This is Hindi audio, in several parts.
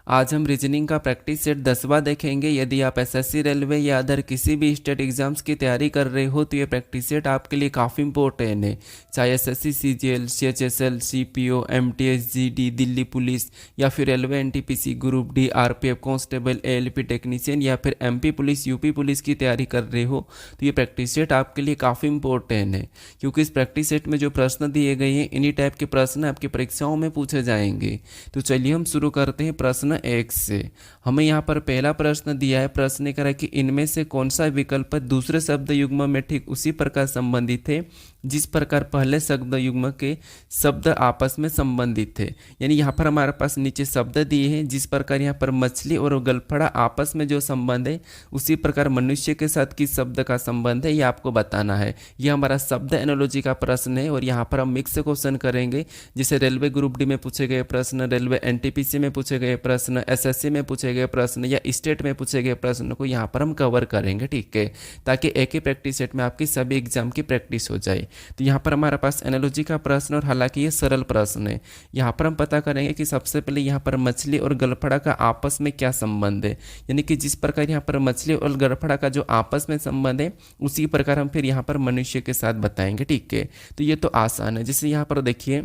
आज हम रीजनिंग का प्रैक्टिस सेट 10वां देखेंगे। यदि आप एसएससी, रेलवे या अदर किसी भी स्टेट एग्जाम्स की तैयारी कर रहे हो तो ये प्रैक्टिस सेट आपके लिए काफ़ी इंपॉर्टेंट है। चाहे SSC, CGL, CHSL, CPO, MTS, GD, Delhi police या फिर railway, NTPC, group D, RPF, constable, ALP technician या फिर एमपी पुलिस, यूपी पुलिस की तैयारी कर रहे हो तो ये प्रैक्टिस सेट आपके लिए काफ़ी इंपॉर्टेंट है, क्योंकि इस प्रैक्टिस सेट में जो प्रश्न दिए गए हैं इन्हीं टाइप के प्रश्न आपकी परीक्षाओं में पूछे जाएंगे। तो चलिए हम शुरू करते हैं प्रश्न 1 से। हमें यहाँ पर पहला प्रश्न दिया है। प्रश्न ने कहा कि इनमें से कौन सा विकल्प दूसरे शब्द युग्म में ठीक उसी प्रकार संबंधित है जिस प्रकार पहले शब्द युग्म के शब्द आपस में संबंधित थे। यानी यहाँ पर हमारे पास नीचे शब्द दिए हैं, जिस प्रकार यहाँ पर मछली और गलफड़ा आपस में जो संबंध है उसी प्रकार मनुष्य के साथ किस शब्द का संबंध है ये आपको बताना है। यह हमारा शब्द एनालॉजी का प्रश्न है और यहाँ पर हम मिक्स क्वेश्चन करेंगे, जैसे रेलवे ग्रुप डी में पूछे गए प्रश्न, रेलवे एनटीपीसी में पूछे गए प्रश्न, एसएससी में पूछे गए प्रश्न या स्टेट में पूछे गए प्रश्न को यहाँ पर हम कवर करेंगे, ठीक है, ताकि एक ही प्रैक्टिस सेट में आपकी सभी एग्जाम की प्रैक्टिस हो जाए। तो यहाँ पर हमारे पास एनालॉजी का प्रश्न और हालांकि ये सरल प्रश्न है। यहाँ पर हम पता करेंगे कि सबसे पहले यहाँ पर मछली और गलफड़ा का आपस में क्या संबंध है, यानी कि जिस प्रकार यहाँ पर मछली और गलफड़ा का जो आपस में संबंध है उसी प्रकार हम फिर यहाँ पर मनुष्य के साथ बताएंगे, ठीक है। तो ये तो आसान है। जैसे यहाँ पर देखिए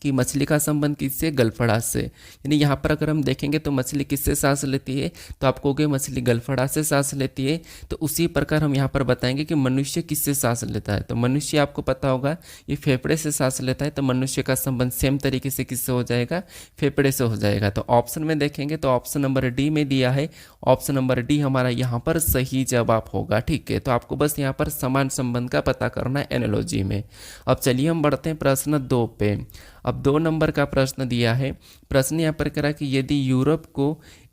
कि मछली का संबंध किससे, गलफड़ा से। यानी यहाँ पर अगर हम देखेंगे तो मछली किससे सांस लेती है, तो आप कहोगे मछली गलफड़ा से सांस लेती है। तो उसी प्रकार हम यहाँ पर बताएंगे कि मनुष्य किससे सांस लेता है। तो मनुष्य आपको पता होगा ये फेफड़े से सांस लेता है, तो मनुष्य का संबंध सेम तरीके से किससे हो जाएगा, फेफड़े से हो जाएगा। तो ऑप्शन में देखेंगे तो ऑप्शन नंबर डी में दिया है, ऑप्शन नंबर डी हमारा यहाँ पर सही जवाब होगा, ठीक है। तो आपको बस यहाँ पर समान संबंध का पता करना है एनालॉजी में। अब चलिए हम बढ़ते हैं प्रश्न 2 पे। अब 2 नंबर का प्रश्न दिया है। प्रश्न यहाँ पर करा कि यदि यूरोप को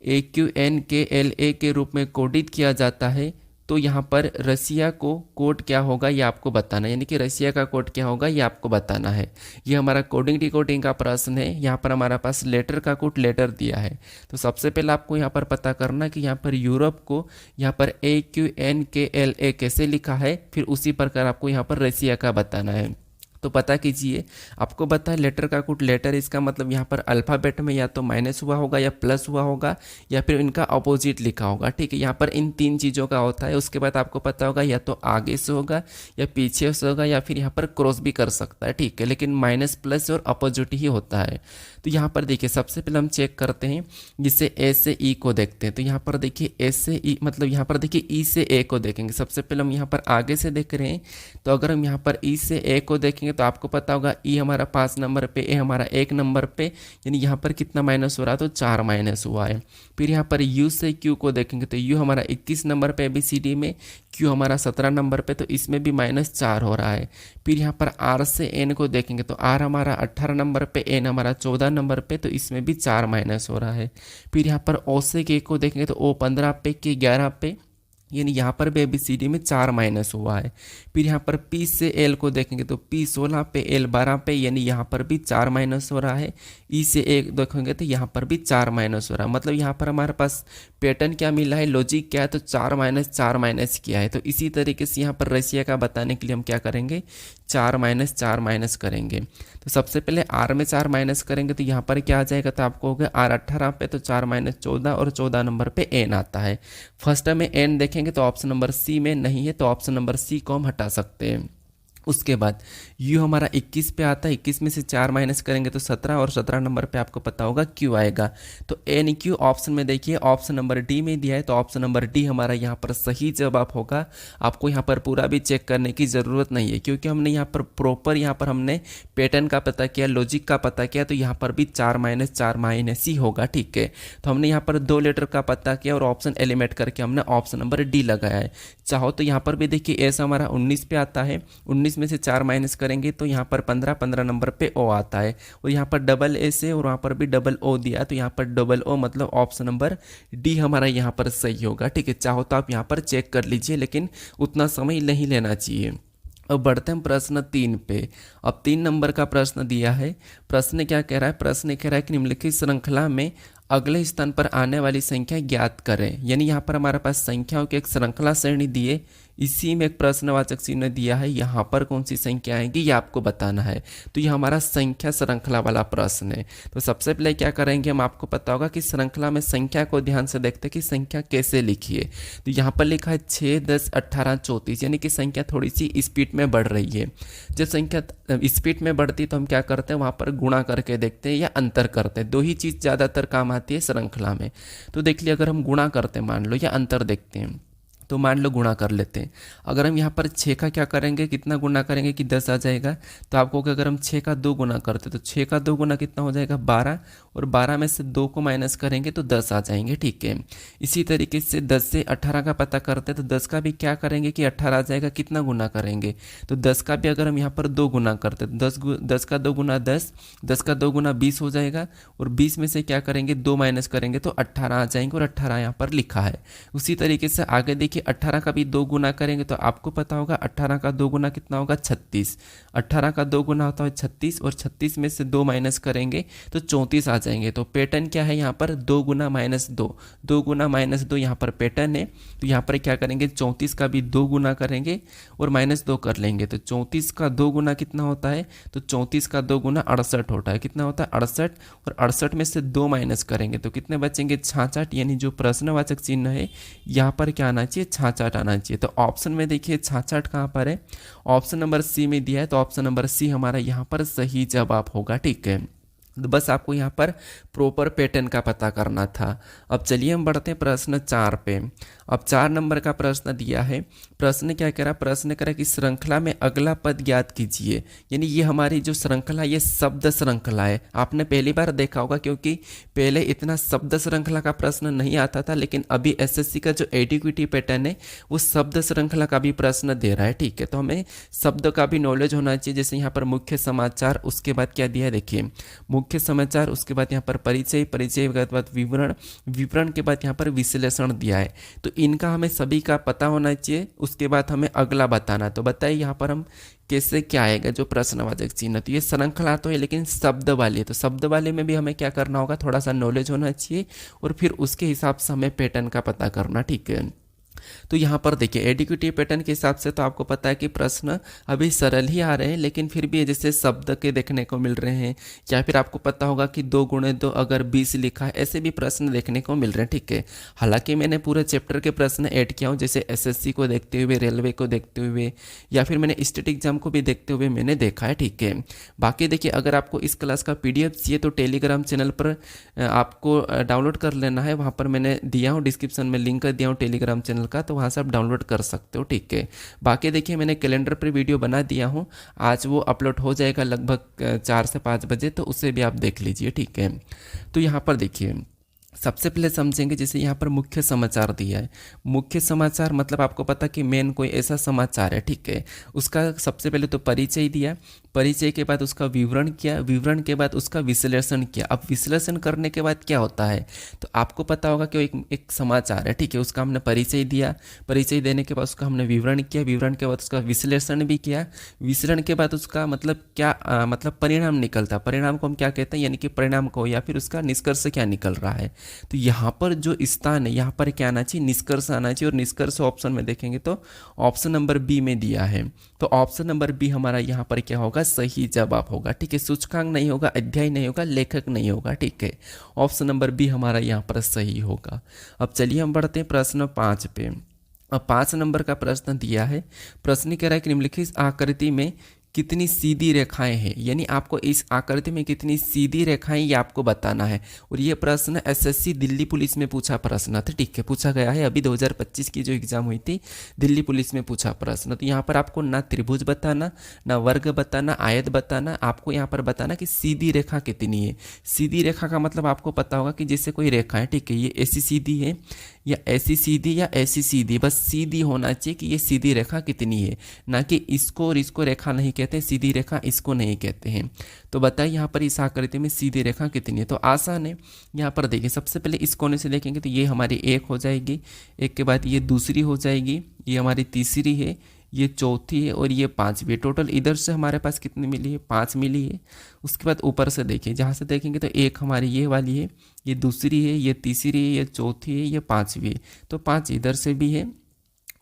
AQNKLA के रूप में कोडित किया जाता है तो यहाँ पर रसिया को कोड क्या होगा ये आपको बताना है, यानी कि रसिया का कोड क्या होगा ये आपको बताना है। ये हमारा कोडिंग डिकोडिंग का प्रश्न है। यहाँ पर हमारा पास लेटर का कोड लेटर दिया है। तो सबसे पहले आपको यहाँ पर पता करना कि यहाँ पर यूरोप को यहाँ पर AQNKLA कैसे लिखा है, फिर उसी प्रकार आपको यहाँ पर रसिया का बताना है। तो पता कीजिए, आपको पता है लेटर का कोड लेटर, इसका मतलब यहाँ पर अल्फ़ाबेट में या तो माइनस हुआ होगा या प्लस हुआ होगा या फिर इनका अपोजिट लिखा होगा, ठीक है। यहाँ पर इन 3 चीज़ों का होता है। उसके बाद आपको पता होगा या तो आगे से होगा या पीछे से होगा या फिर यहाँ पर क्रॉस भी कर सकता है, ठीक है, लेकिन माइनस प्लस और अपोजिट ही होता है। तो यहाँ पर देखिए सबसे पहले हम चेक करते हैं, जिससे ए से ई को देखते हैं। तो यहाँ पर देखिए ए से ई मतलब यहाँ पर देखिए ई से ए को देखेंगे। सबसे पहले हम यहाँ पर आगे से देख रहे हैं, तो अगर हम यहाँ पर ई से ए को देखेंगे तो आपको पता होगा ई हमारा 5 नंबर पे, ए हमारा 1 नंबर पे, यानी यहाँ पर कितना माइनस हो रहा है, तो 4 माइनस हुआ है। फिर यहाँ पर यू से क्यू को देखेंगे तो यू हमारा 21 नंबर पे ABCD में, क्यू हमारा 17 नंबर पे, तो इसमें भी -4 हो रहा है। फिर यहाँ पर आर से एन को देखेंगे तो आर हमारा 18 नंबर पे, एन हमारा 14 नंबर पे, तो इसमें भी 4 माइनस हो रहा है। फिर यहाँ पर ओ से के को देखेंगे तो ओ 15 पे, के 11 पे, यानी यहाँ पर भी ABCD में 4 माइनस हुआ है। फिर यहाँ पर P से L को देखेंगे तो P 16 पे, L 12 पे, यानी यहाँ पर भी 4 माइनस हो रहा है। E से A देखेंगे तो यहाँ पर भी 4 माइनस हो रहा है। मतलब यहाँ पर हमारे पास पैटर्न क्या मिला है, लॉजिक क्या है, तो 4 माइनस किया है। तो इसी तरीके से यहाँ पर रसिया का बताने के लिए हम क्या करेंगे, 4 माइनस करेंगे। तो सबसे पहले R में 4 माइनस करेंगे तो यहाँ पर क्या आ जाएगा, तो आपको हो गया R 18 पे, तो 4 - 14 और 14 नंबर पे N आता है। फर्स्ट में N देखेंगे तो ऑप्शन नंबर सी में नहीं है, तो ऑप्शन नंबर सी को हम हटा सकते हैं। उसके बाद U हमारा 21 पे आता है, 21 में से 4 माइनस करेंगे तो 17 और 17 नंबर पे आपको पता होगा Q आएगा। तो NQ ऑप्शन में देखिए ऑप्शन नंबर डी में दिया है, तो ऑप्शन नंबर डी हमारा यहाँ पर सही जवाब होगा। आपको यहाँ पर पूरा भी चेक करने की ज़रूरत नहीं है, क्योंकि हमने यहाँ पर प्रॉपर यहाँ पर हमने पैटर्न का पता किया, लॉजिक का पता किया, तो यहाँ पर भी 4 माइनस ही होगा, ठीक है। तो हमने यहाँ पर 2 लेटर का पता किया और ऑप्शन एलिमिनेट करके हमने ऑप्शन नंबर डी लगाया है। चाहो तो यहाँ पर भी देखिए एस हमारा 19 पे आता है, 19 में से 4 माइनस करेंगे तो यहाँ पर 15 नंबर पे ओ आता है, और यहाँ पर डबल ए से और वहाँ पर भी डबल ओ दिया, तो यहाँ पर डबल ओ मतलब ऑप्शन नंबर डी हमारा यहाँ पर सही होगा, ठीक है। चाहो तो आप यहाँ पर चेक कर लीजिए, लेकिन उतना समय नहीं लेना चाहिए। अब बढ़ते हैं प्रश्न 3 पे। अब 3 नंबर का प्रश्न दिया है। प्रश्न क्या कह रहा है, प्रश्न कह रहा है कि निम्नलिखित श्रृंखला में अगले स्थान पर आने वाली संख्या ज्ञात करें। यानी यहाँ पर हमारे पास संख्याओं की एक श्रृंखला श्रेणी दी है, इसी में एक प्रश्नवाचक चिन्ह दिया है, यहाँ पर कौन सी संख्या आएगी ये आपको बताना है। तो ये हमारा संख्या श्रृंखला वाला प्रश्न है। तो सबसे पहले क्या करेंगे हम, आपको पता होगा कि श्रृंखला में संख्या को ध्यान से देखते हैं कि संख्या कैसे लिखी है। तो यहाँ पर लिखा है 6, 10, 18, 34, यानी कि संख्या थोड़ी सी स्पीड में बढ़ रही है। जब संख्या स्पीड में बढ़ती तो हम क्या करते हैं, वहाँ पर गुणा करके देखते हैं या अंतर करते हैं। दो ही चीज़ ज़्यादातर काम आती है श्रृंखला में। तो देख लिया, अगर हम गुणा करते हैं मान लो, या अंतर देखते हैं, तो मान लो गुणा कर लेते हैं। अगर हम यहाँ पर 6 का क्या करेंगे, कितना गुणा करेंगे कि 10 आ जाएगा। तो आपको अगर हम 6 का 2 गुना करते तो 6 का 2 गुना कितना हो जाएगा, 12, और 12 में से 2 को माइनस करेंगे तो 10 आ जाएंगे। ठीक है, इसी तरीके से 10 से 18 का पता करते तो 10 का भी क्या करेंगे कि 18 आ जाएगा, कितना गुना करेंगे, तो 10 का भी अगर हम यहाँ पर 2 गुना करते तो 10 का 2 गुना 10, 10 का 2 गुना 20 हो जाएगा, और 20 में से क्या करेंगे, 2 माइनस करेंगे तो 18 आ जाएंगे, और 18 यहाँ पर लिखा है। उसी तरीके से आगे देखिए, 18 का भी 2 गुना करेंगे तो आपको पता होगा 18 का 2 गुना कितना होगा, 36। 18 का 2 गुना होता है 36, और 36 में से 2 माइनस करेंगे तो 34 आ जाएंगे। तो पैटर्न क्या है यहाँ पर, 2 गुना माइनस 2, 2 गुना माइनस 2 यहाँ पर पैटर्न है। तो यहाँ पर क्या करेंगे, 34 का भी 2 गुना करेंगे और माइनस 2 कर लेंगे। तो 34 का 2 गुना कितना होता है, तो 34 का 2 गुना 68 होता है। कितना होता है, 68, और 68 में से 2 माइनस करेंगे तो कितने बचेंगे, 66। यानी जो प्रश्नवाचक चिन्ह है यहाँ पर क्या आना चाहिए, 66 आना चाहिए। तो ऑप्शन में देखिए 66 कहाँ पर है, ऑप्शन नंबर सी में दिया है। तो ऑप्शन नंबर सी हमारा यहाँ पर सही जवाब होगा। ठीक है, तो बस आपको यहाँ पर प्रॉपर पैटर्न का पता करना था। अब चलिए हम बढ़ते हैं प्रश्न 4 पे। अब 4 नंबर का प्रश्न दिया है। प्रश्न क्या कह रहा, प्रश्न कह रहा कि श्रृंखला में अगला पद ज्ञात कीजिए। यानी ये हमारी जो श्रृंखला, ये शब्द श्रृंखला है। आपने पहली बार देखा होगा, क्योंकि पहले इतना शब्द श्रृंखला का प्रश्न नहीं आता था, लेकिन अभी एसएससी का जो एडीक्विटी पैटर्न है वो शब्द श्रृंखला का भी प्रश्न दे रहा है। ठीक है, तो हमें शब्द का भी नॉलेज होना चाहिए। जैसे यहाँ पर मुख्य समाचार, उसके बाद क्या दिया है देखिए, मुख्य समाचार, उसके बाद यहाँ पर परिचय, परिचय के बाद विवरण, विवरण के बाद यहाँ पर विश्लेषण दिया है। तो इनका हमें सभी का पता होना चाहिए। उसके बाद हमें अगला बताना। तो बताइए यहाँ पर हम कैसे क्या आएगा जो प्रश्नवाचक चिन्ह। तो ये श्रृंखला तो है, लेकिन शब्द वाली है। तो शब्द वाले में भी हमें क्या करना होगा, थोड़ा सा नॉलेज होना चाहिए, और फिर उसके हिसाब से हमें पैटर्न का पता करना। ठीक है, तो यहाँ पर देखिए एडीक्विटी पैटर्न के हिसाब से तो आपको पता है कि प्रश्न अभी सरल ही आ रहे हैं, लेकिन फिर भी जैसे शब्द के देखने को मिल रहे हैं, या फिर आपको पता होगा कि 2 गुणे 2 अगर 20 लिखा है, ऐसे भी प्रश्न देखने को मिल रहे हैं। ठीक है, हालांकि मैंने पूरे चैप्टर के प्रश्न ऐड किया हूँ, जैसे एसएससी को देखते हुए, रेलवे को देखते हुए, या फिर मैंने स्टेट एग्जाम को भी देखते हुए मैंने देखा है। ठीक है, बाकी देखिए अगर आपको इस क्लास का PDF चाहिए तो टेलीग्राम चैनल पर आपको डाउनलोड कर लेना है। वहाँ पर मैंने दिया हूँ, डिस्क्रिप्शन में लिंक दिया हूँ टेलीग्राम चैनल का, तो वहाँ से आप डाउनलोड कर सकते हो। ठीक है, बाकी देखिए मैंने कैलेंडर पर वीडियो बना दिया हूँ, आज वो अपलोड हो जाएगा लगभग 4 से 5 बजे, तो उसे भी आप देख लीजिए। ठीक है, तो यहाँ पर देखिए सबसे पहले समझेंगे, जैसे यहाँ पर मुख्य समाचार दिया है। मुख्य समाचार मतलब आपको पता कि मेन कोई ऐसा समाचार है। ठीक है, उसका सबसे पहले तो परिचय दिया, परिचय के बाद उसका विवरण किया, विवरण के बाद उसका विश्लेषण किया। अब विश्लेषण करने के बाद क्या होता है, तो आपको पता होगा कि एक समाचार है। ठीक है, उसका हमने परिचय दिया, परिचय देने के बाद उसका हमने विवरण किया, विवरण के बाद उसका विश्लेषण भी किया, विश्लेषण के बाद उसका मतलब क्या मतलब परिणाम निकलता, परिणाम को हम क्या कहते हैं, यानी कि परिणाम को या फिर उसका निष्कर्ष क्या निकल रहा है। तो यहाँ पर जो स्थान है, यहाँ पर क्या आना चाहिए, निष्कर्ष आना चाहिए। और निष्कर्ष ऑप्शन में देखेंगे तो ऑप्शन नंबर बी में दिया है। तो ऑप्शन नंबर बी हमारा यहाँ पर क्या होगा, सही जवाब होगा। ठीक है, सूचकांक नहीं होगा, अध्याय नहीं होगा, लेखक नहीं होगा। ठीक है, ऑप्शन नंबर बी हमारा यहाँ पर सही होगा। अब चलिए हम बढ़ते हैं प्रश्न 5 पे। अब 5 नंबर का प्रश्न दिया है। प्रश्न कह रहा है कि निम्नलिखित आकृति में कितनी सीधी रेखाएं हैं, यानी आपको इस आकृति में कितनी सीधी रेखाएं ये आपको बताना है। और ये प्रश्न एसएससी दिल्ली पुलिस में पूछा प्रश्न था। ठीक है, पूछा गया है, अभी 2025 की जो एग्जाम हुई थी दिल्ली पुलिस में पूछा प्रश्न। तो यहाँ पर आपको ना त्रिभुज बताना, ना वर्ग बताना, आयत बताना, आपको यहाँ पर बताना कि सीधी रेखा कितनी है। सीधी रेखा का मतलब आपको पता होगा कि जैसे कोई रेखा है, ठीक है, ये ऐसी सीधी है या ऐसी सीधी या ऐसी सीधी, बस सीधी होना चाहिए कि ये सीधी रेखा कितनी है, ना कि इसको और इसको रेखा नहीं कहते, सीधी रेखा इसको नहीं कहते हैं। तो बताइए यहाँ पर इस आकृति में सीधी रेखा कितनी है। तो आसान है, यहाँ पर देखिए सबसे पहले इस कोने से देखेंगे तो ये हमारी 1 हो जाएगी, 1 के बाद ये दूसरी हो जाएगी, ये हमारी तीसरी है, ये चौथी है और ये 5वीं। टोटल इधर से हमारे पास कितनी मिली है, 5 मिली है। उसके बाद ऊपर से देखिए, जहाँ से देखेंगे तो 1 हमारी ये वाली है, ये दूसरी है, ये तीसरी है, ये चौथी है, ये 5वीं, तो 5 इधर से भी है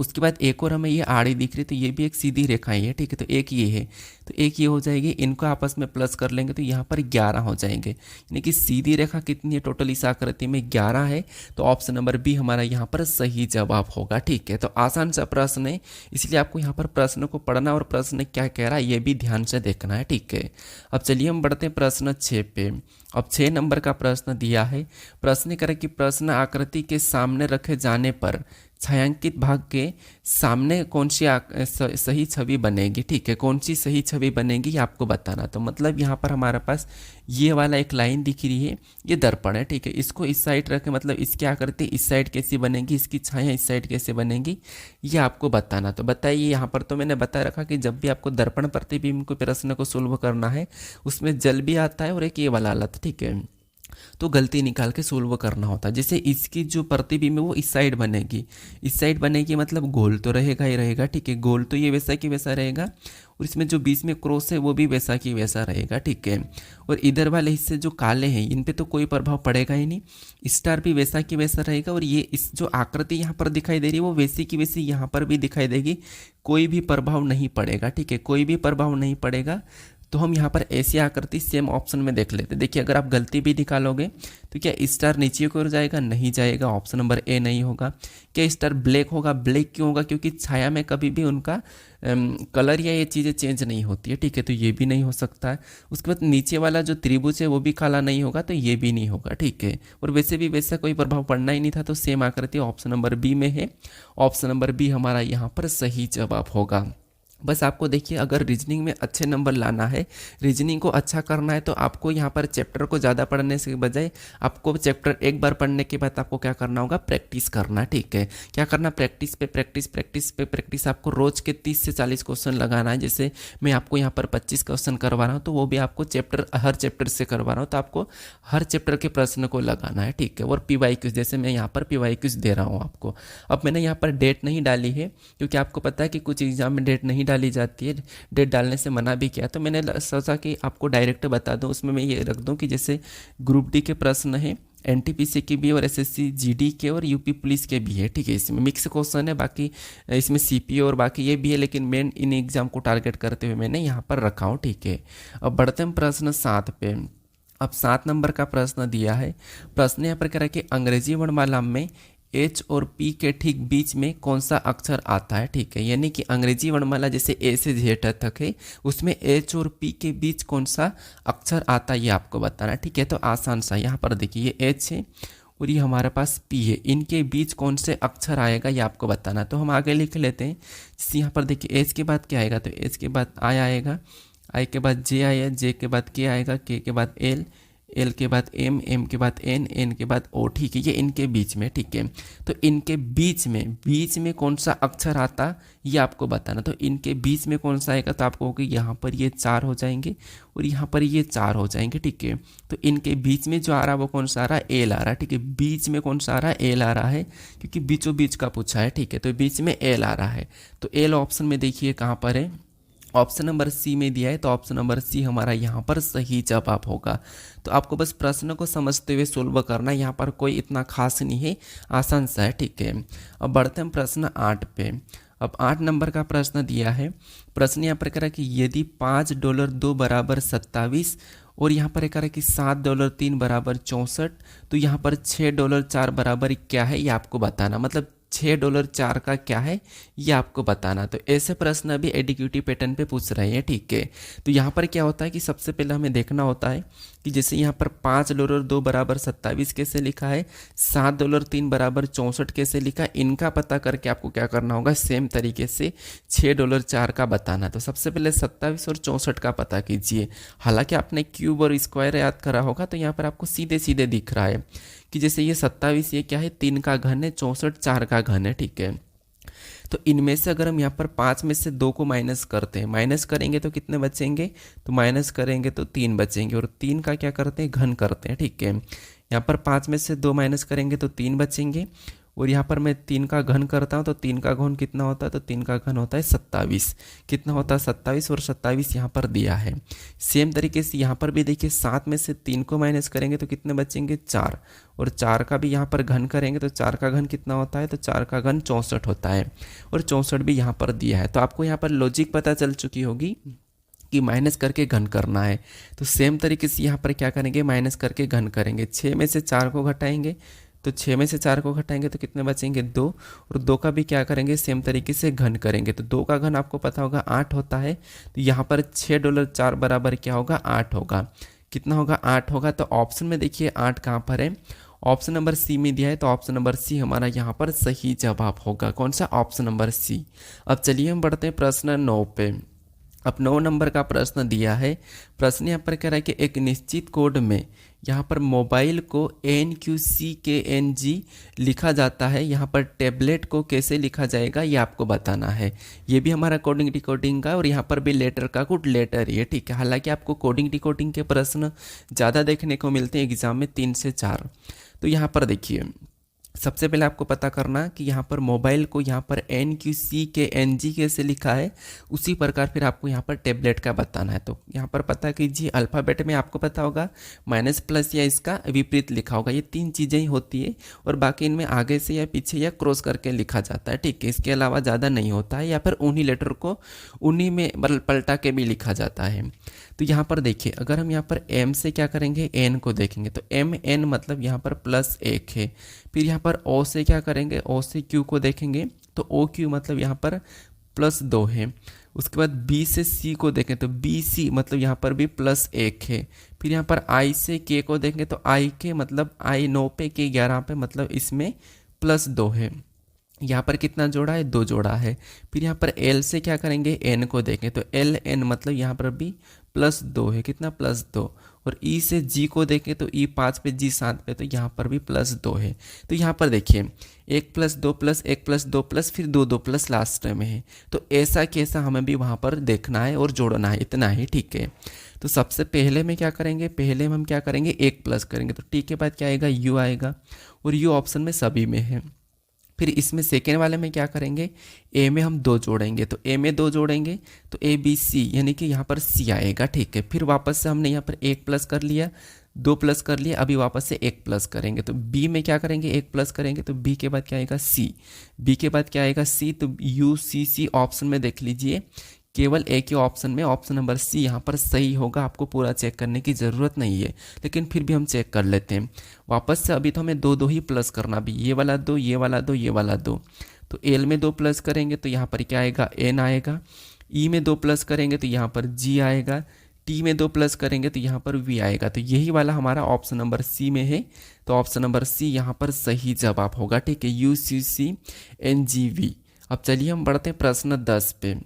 उसके बाद एक और हमें ये आड़ी दिख रही है, तो ये भी एक सीधी रेखा ही है, ठीक है। तो एक ये है, तो एक ये हो जाएगी, इनको आपस में प्लस कर लेंगे तो यहाँ पर 11 हो जाएंगे। यानी कि सीधी रेखा कितनी है टोटल इस आकृति में, 11 है। तो ऑप्शन नंबर बी हमारा यहाँ पर सही जवाब होगा, ठीक है। तो आसान सा प्रश्न है, इसलिए आपको यहाँ पर प्रश्न को पढ़ना और प्रश्न क्या कह रहा है ये भी ध्यान से देखना है, ठीक है। अब चलिए हम बढ़ते हैं प्रश्न 6 पे। अब 6 नंबर का प्रश्न दिया है, प्रश्न करें कि प्रश्न आकृति के सामने रखे जाने पर छायांकित भाग के सामने कौन सी सही छवि बनेगी, ठीक है। कौन सी सही छवि बनेगी ये आपको बताना। तो मतलब यहाँ पर हमारे पास ये वाला एक लाइन दिख रही है, ये दर्पण है, ठीक है। इसको इस साइड रखें, मतलब इसकी आकृति इस साइड कैसी बनेगी, इसकी छाया इस साइड कैसे बनेगी ये आपको बताना। तो बताइए, यहाँ पर तो मैंने बता रखा कि जब भी आपको दर्पण प्रतिबिंब को प्रश्न को सोल्व करना है उसमें जल भी आता है और एक ये वाला आता है, ठीक है। तो गलती निकाल के सोल्व करना होता है। जैसे इसकी जो प्रतिबिंब है वो इस साइड बनेगी, इस साइड बनेगी मतलब गोल तो रहेगा ही रहेगा, ठीक है। गोल तो ये वैसा की वैसा रहेगा, और इसमें जो बीच में क्रॉस है वो भी वैसा की वैसा रहेगा, ठीक है। और इधर वाले हिस्से जो काले हैं इन पे तो कोई प्रभाव पड़ेगा ही नहीं, स्टार भी वैसा की वैसा रहेगा। और ये इस जो आकृति यहाँ पर दिखाई दे रही है वो वैसी की वैसी यहाँ पर भी दिखाई देगी, कोई भी प्रभाव नहीं पड़ेगा, ठीक है। कोई भी प्रभाव नहीं पड़ेगा। तो हम यहाँ पर ऐसी आकृति सेम ऑप्शन में देख लेते हैं। देखिए, अगर आप गलती भी निकालोगे तो क्या स्टार नीचे की ओर जाएगा, नहीं जाएगा, ऑप्शन नंबर ए नहीं होगा। क्या स्टार ब्लैक होगा, ब्लैक क्यों होगा, क्योंकि छाया में कभी भी उनका कलर या ये चीज़ें चेंज नहीं होती है, ठीक है। तो ये भी नहीं हो सकता है। उसके बाद नीचे वाला जो त्रिभुज है वो भी काला नहीं होगा, तो ये भी नहीं होगा, ठीक है। और वैसे भी वैसा कोई प्रभाव पड़ना ही नहीं था, तो सेम आकृति ऑप्शन नंबर बी में है। ऑप्शन नंबर बी हमारा यहाँ पर सही जवाब होगा। बस आपको देखिए, अगर रीजनिंग में अच्छे नंबर लाना है, रीजनिंग को अच्छा करना है, तो आपको यहाँ पर चैप्टर को ज़्यादा पढ़ने से बजाय आपको चैप्टर एक बार पढ़ने के बाद आपको क्या करना होगा, प्रैक्टिस करना, ठीक है। क्या करना, प्रैक्टिस पे प्रैक्टिस, प्रैक्टिस पे प्रैक्टिस। आपको रोज़ के 30 से 40 क्वेश्चन लगाना है। जैसे मैं आपको यहाँ पर 25 क्वेश्चन करवा रहा हूँ, तो वो भी आपको हर चैप्टर से करवा रहा हूँ, तो आपको हर चैप्टर के प्रश्न को लगाना है, ठीक है। और PYQ, जैसे मैं यहाँ पर PYQ दे रहा हूँ आपको। अब मैंने यहाँ पर डेट नहीं डाली है, क्योंकि आपको पता है कि कुछ एग्जाम में डेट नहीं डाली जाती है, डेट डालने से मना भी किया। तो मैंने सोचा कि आपको डायरेक्ट बता दूं, उसमें मैं ये रख दूं कि जैसे ग्रुप डी के प्रश्न हैं, NTPC के भी और SSC GD के और UP पुलिस के भी है, ठीक है। इसमें मिक्स क्वेश्चन है, बाकी इसमें CPO और बाकी ये भी है, लेकिन मेन इन एग्जाम को टारगेट करते हुए मैंने यहाँ पर रखा हूँ, ठीक है। अब बढ़ते हैं प्रश्न 7 पे। अब 7 नंबर का प्रश्न दिया है, प्रश्न यहाँ पर कह रहा है कि अंग्रेजी वर्णमाला में H और P के ठीक बीच में कौन सा अक्षर आता है, ठीक है। यानी कि अंग्रेजी वर्णमाला जैसे A से Z तक है, उसमें H और P के बीच कौन सा अक्षर आता है ये आपको बताना, ठीक है। तो आसान सा, यहाँ पर देखिए ये H है और ये हमारे पास P है, इनके बीच कौन से अक्षर आएगा ये आपको बताना। तो हम आगे लिख लेते हैं। जैसे यहाँ पर देखिए H के बाद क्या आएगा, तो H के बाद I आएगा, I के बाद J आएगा, J के बाद K आएगा, K के बाद L, एल के बाद एम, एम के बाद एन, एन के बाद ओ, ठीक है। ये इनके बीच में, ठीक है। तो इनके बीच में कौन सा अक्षर आता ये आपको बताना। तो इनके बीच में कौन सा आएगा, तो आपको होगा यहाँ पर ये 4 हो जाएंगे और यहाँ पर ये 4 हो जाएंगे, ठीक है। तो इनके बीच में जो आ रहा है वो कौन सा आ रहा है, एल आ रहा है, ठीक है। बीच में कौन सा आ रहा है, एल आ रहा है, क्योंकि बीचों बीच का पूछा है, ठीक है। तो बीच में एल आ रहा है। तो एल ऑप्शन में देखिए कहाँ पर है, ऑप्शन नंबर सी में दिया है। तो ऑप्शन नंबर सी हमारा यहाँ पर सही जवाब होगा। तो आपको बस प्रश्न को समझते हुए सोल्व करना, यहाँ पर कोई इतना खास नहीं है, आसान सा है, ठीक है। अब बढ़ते हैं प्रश्न 8 पे। अब 8 नंबर का प्रश्न दिया है, प्रश्न यहाँ पर कह रहा है कि यदि $5 बराबर 27 और यहाँ पर कह रहा है कि $7 बराबर 64, तो यहाँ पर $6 बराबर क्या है ये आपको बताना। मतलब $6 का क्या है ये आपको बताना। तो ऐसे प्रश्न अभी एडिक्यूटिव पैटर्न पे पूछ रहे हैं, ठीक है। तो यहाँ पर क्या होता है कि सबसे पहले हमें देखना होता है कि जैसे यहाँ पर $5 बराबर 27 कैसे लिखा है, $7 बराबर 64 कैसे लिखा है, इनका पता करके आपको क्या करना होगा, सेम तरीके से $6 का बताना। तो सबसे पहले 27 और 64 का पता कीजिए। हालांकि आपने क्यूब और स्क्वायर याद करा होगा, तो यहाँ पर आपको सीधे सीधे दिख रहा है कि जैसे ये 27 ये क्या है, 3 का घन है, 64 4 का घन है, ठीक है। तो इनमें से अगर हम यहाँ पर 5 में से 2 को माइनस करते हैं, माइनस करेंगे तो कितने बचेंगे, तो माइनस करेंगे तो 3 बचेंगे, और 3 का क्या करते हैं, घन करते हैं, ठीक है। यहाँ पर 5 में से 2 माइनस करेंगे तो 3 बचेंगे, और यहाँ पर मैं 3 का घन करता हूँ तो 3 का घन कितना होता है, तो 3 का घन होता है 27। कितना होता है 27, और 27 यहाँ पर दिया है। सेम तरीके से यहाँ पर भी देखिए 7 में से 3 को माइनस करेंगे तो कितने बचेंगे 4, और 4 का भी यहाँ पर घन करेंगे तो 4 का घन कितना होता है, तो 4 का घन 64 होता है, और 64 भी यहाँ पर दिया है। तो आपको यहाँ पर लॉजिक पता चल चुकी होगी कि माइनस करके घन करना है। तो सेम तरीके से यहाँ पर क्या करेंगे, माइनस करके घन करेंगे। 6 में से 4 को घटाएंगे तो 6 में से 4 को घटाएंगे तो कितने बचेंगे 2, और 2 का भी क्या करेंगे, सेम तरीके से घन करेंगे। तो 2 का घन आपको पता होगा 8 होता है। तो यहाँ पर $6 बराबर क्या होगा, 8 होगा। कितना होगा, 8 होगा। तो ऑप्शन में देखिए 8 कहाँ पर है, ऑप्शन नंबर सी में दिया है। तो ऑप्शन नंबर सी हमारा यहाँ पर सही जवाब होगा। कौन सा, ऑप्शन नंबर सी। अब चलिए हम बढ़ते हैं प्रश्न 9 पे। अब 9 नंबर का प्रश्न दिया है। प्रश्न यहाँ पर कह रहा है कि एक निश्चित कोड में यहाँ पर मोबाइल को NQCKNG लिखा जाता है, यहाँ पर टैबलेट को कैसे लिखा जाएगा ये आपको बताना है। ये भी हमारा कोडिंग डिकोडिंग का, और यहाँ पर भी लेटर का कुछ लेटर ही है, ठीक है। हालांकि आपको कोडिंग डिकोडिंग के प्रश्न ज़्यादा देखने को मिलते हैं एग्जाम में, 3 से 4। तो यहाँ पर देखिए सबसे पहले आपको पता करना कि यहाँ पर मोबाइल को यहाँ पर NQCKNG कैसे लिखा है, उसी प्रकार फिर आपको यहाँ पर टैबलेट का बताना है। तो यहाँ पर पता कीजिए, अल्फ़ाबेट में आपको पता होगा माइनस प्लस या इसका विपरीत लिखा होगा, ये 3 चीज़ें ही होती है, और बाकी इनमें आगे से या पीछे या क्रॉस करके लिखा जाता है, ठीक है। इसके अलावा ज़्यादा नहीं होता है, या फिर उन्हीं लेटर को उन्हीं में पलटा के भी लिखा जाता है। तो यहाँ पर देखिए अगर हम यहाँ पर M से क्या करेंगे, N को देखेंगे तो MN मतलब यहाँ पर +1 है। फिर यहाँ पर O से क्या करेंगे, O से Q को देखेंगे तो OQ मतलब यहाँ पर +2 है। उसके बाद B से C को देखें तो BC मतलब यहाँ पर भी +1 है। फिर यहाँ पर I से K को देखेंगे तो IK मतलब I 9 पे K 11 पे मतलब इसमें +2 है। यहाँ पर कितना जोड़ा है, 2 जोड़ा है। फिर यहाँ पर L से क्या करेंगे, N को देखें तो LN मतलब यहाँ पर भी +2 है, कितना +2। और E से G को देखें तो E 5 पे G 7 पे, तो यहाँ पर भी +2 है। तो यहाँ पर देखिए 1 + 2 + 1 + 2 + फिर 2 2 प्लस लास्ट में है। तो ऐसा कैसा हमें भी वहाँ पर देखना है और जोड़ना है, इतना ही, ठीक है। तो सबसे पहले में क्या करेंगे, पहले में हम क्या करेंगे, 1 प्लस करेंगे तो टी के बाद क्या आएगा, U आएगा, और U ऑप्शन में सभी में है। फिर इसमें सेकेंड वाले में क्या करेंगे, ए में हम 2 जोड़ेंगे, तो ए में 2 जोड़ेंगे तो ABC यानी कि यहाँ पर C आएगा, ठीक है। फिर वापस से हमने यहाँ पर 1 प्लस कर लिया, 2 प्लस कर लिया, अभी वापस से 1 प्लस करेंगे तो B में क्या करेंगे, 1 प्लस करेंगे तो B के बाद क्या आएगा C, B के बाद क्या आएगा C। तो UCC ऑप्शन में देख लीजिए, केवल एक ही ऑप्शन में ऑप्शन नंबर C यहाँ पर सही होगा। आपको पूरा चेक करने की ज़रूरत नहीं है, लेकिन फिर भी हम चेक कर लेते हैं वापस से। अभी तो हमें 2 2 ही प्लस करना भी, ये वाला 2, ये वाला 2, ये वाला 2। तो L में 2 प्लस करेंगे तो यहाँ पर क्या आएगा, N आएगा। E में 2 प्लस करेंगे तो यहाँ पर G आएगा। T में 2 प्लस करेंगे तो यहाँ पर V आएगा। तो यही वाला हमारा ऑप्शन नंबर C में है, तो ऑप्शन नंबर C यहाँ पर सही जवाब होगा, ठीक है, UCCNGV। अब चलिए हम बढ़ते हैं प्रश्न 10 पे।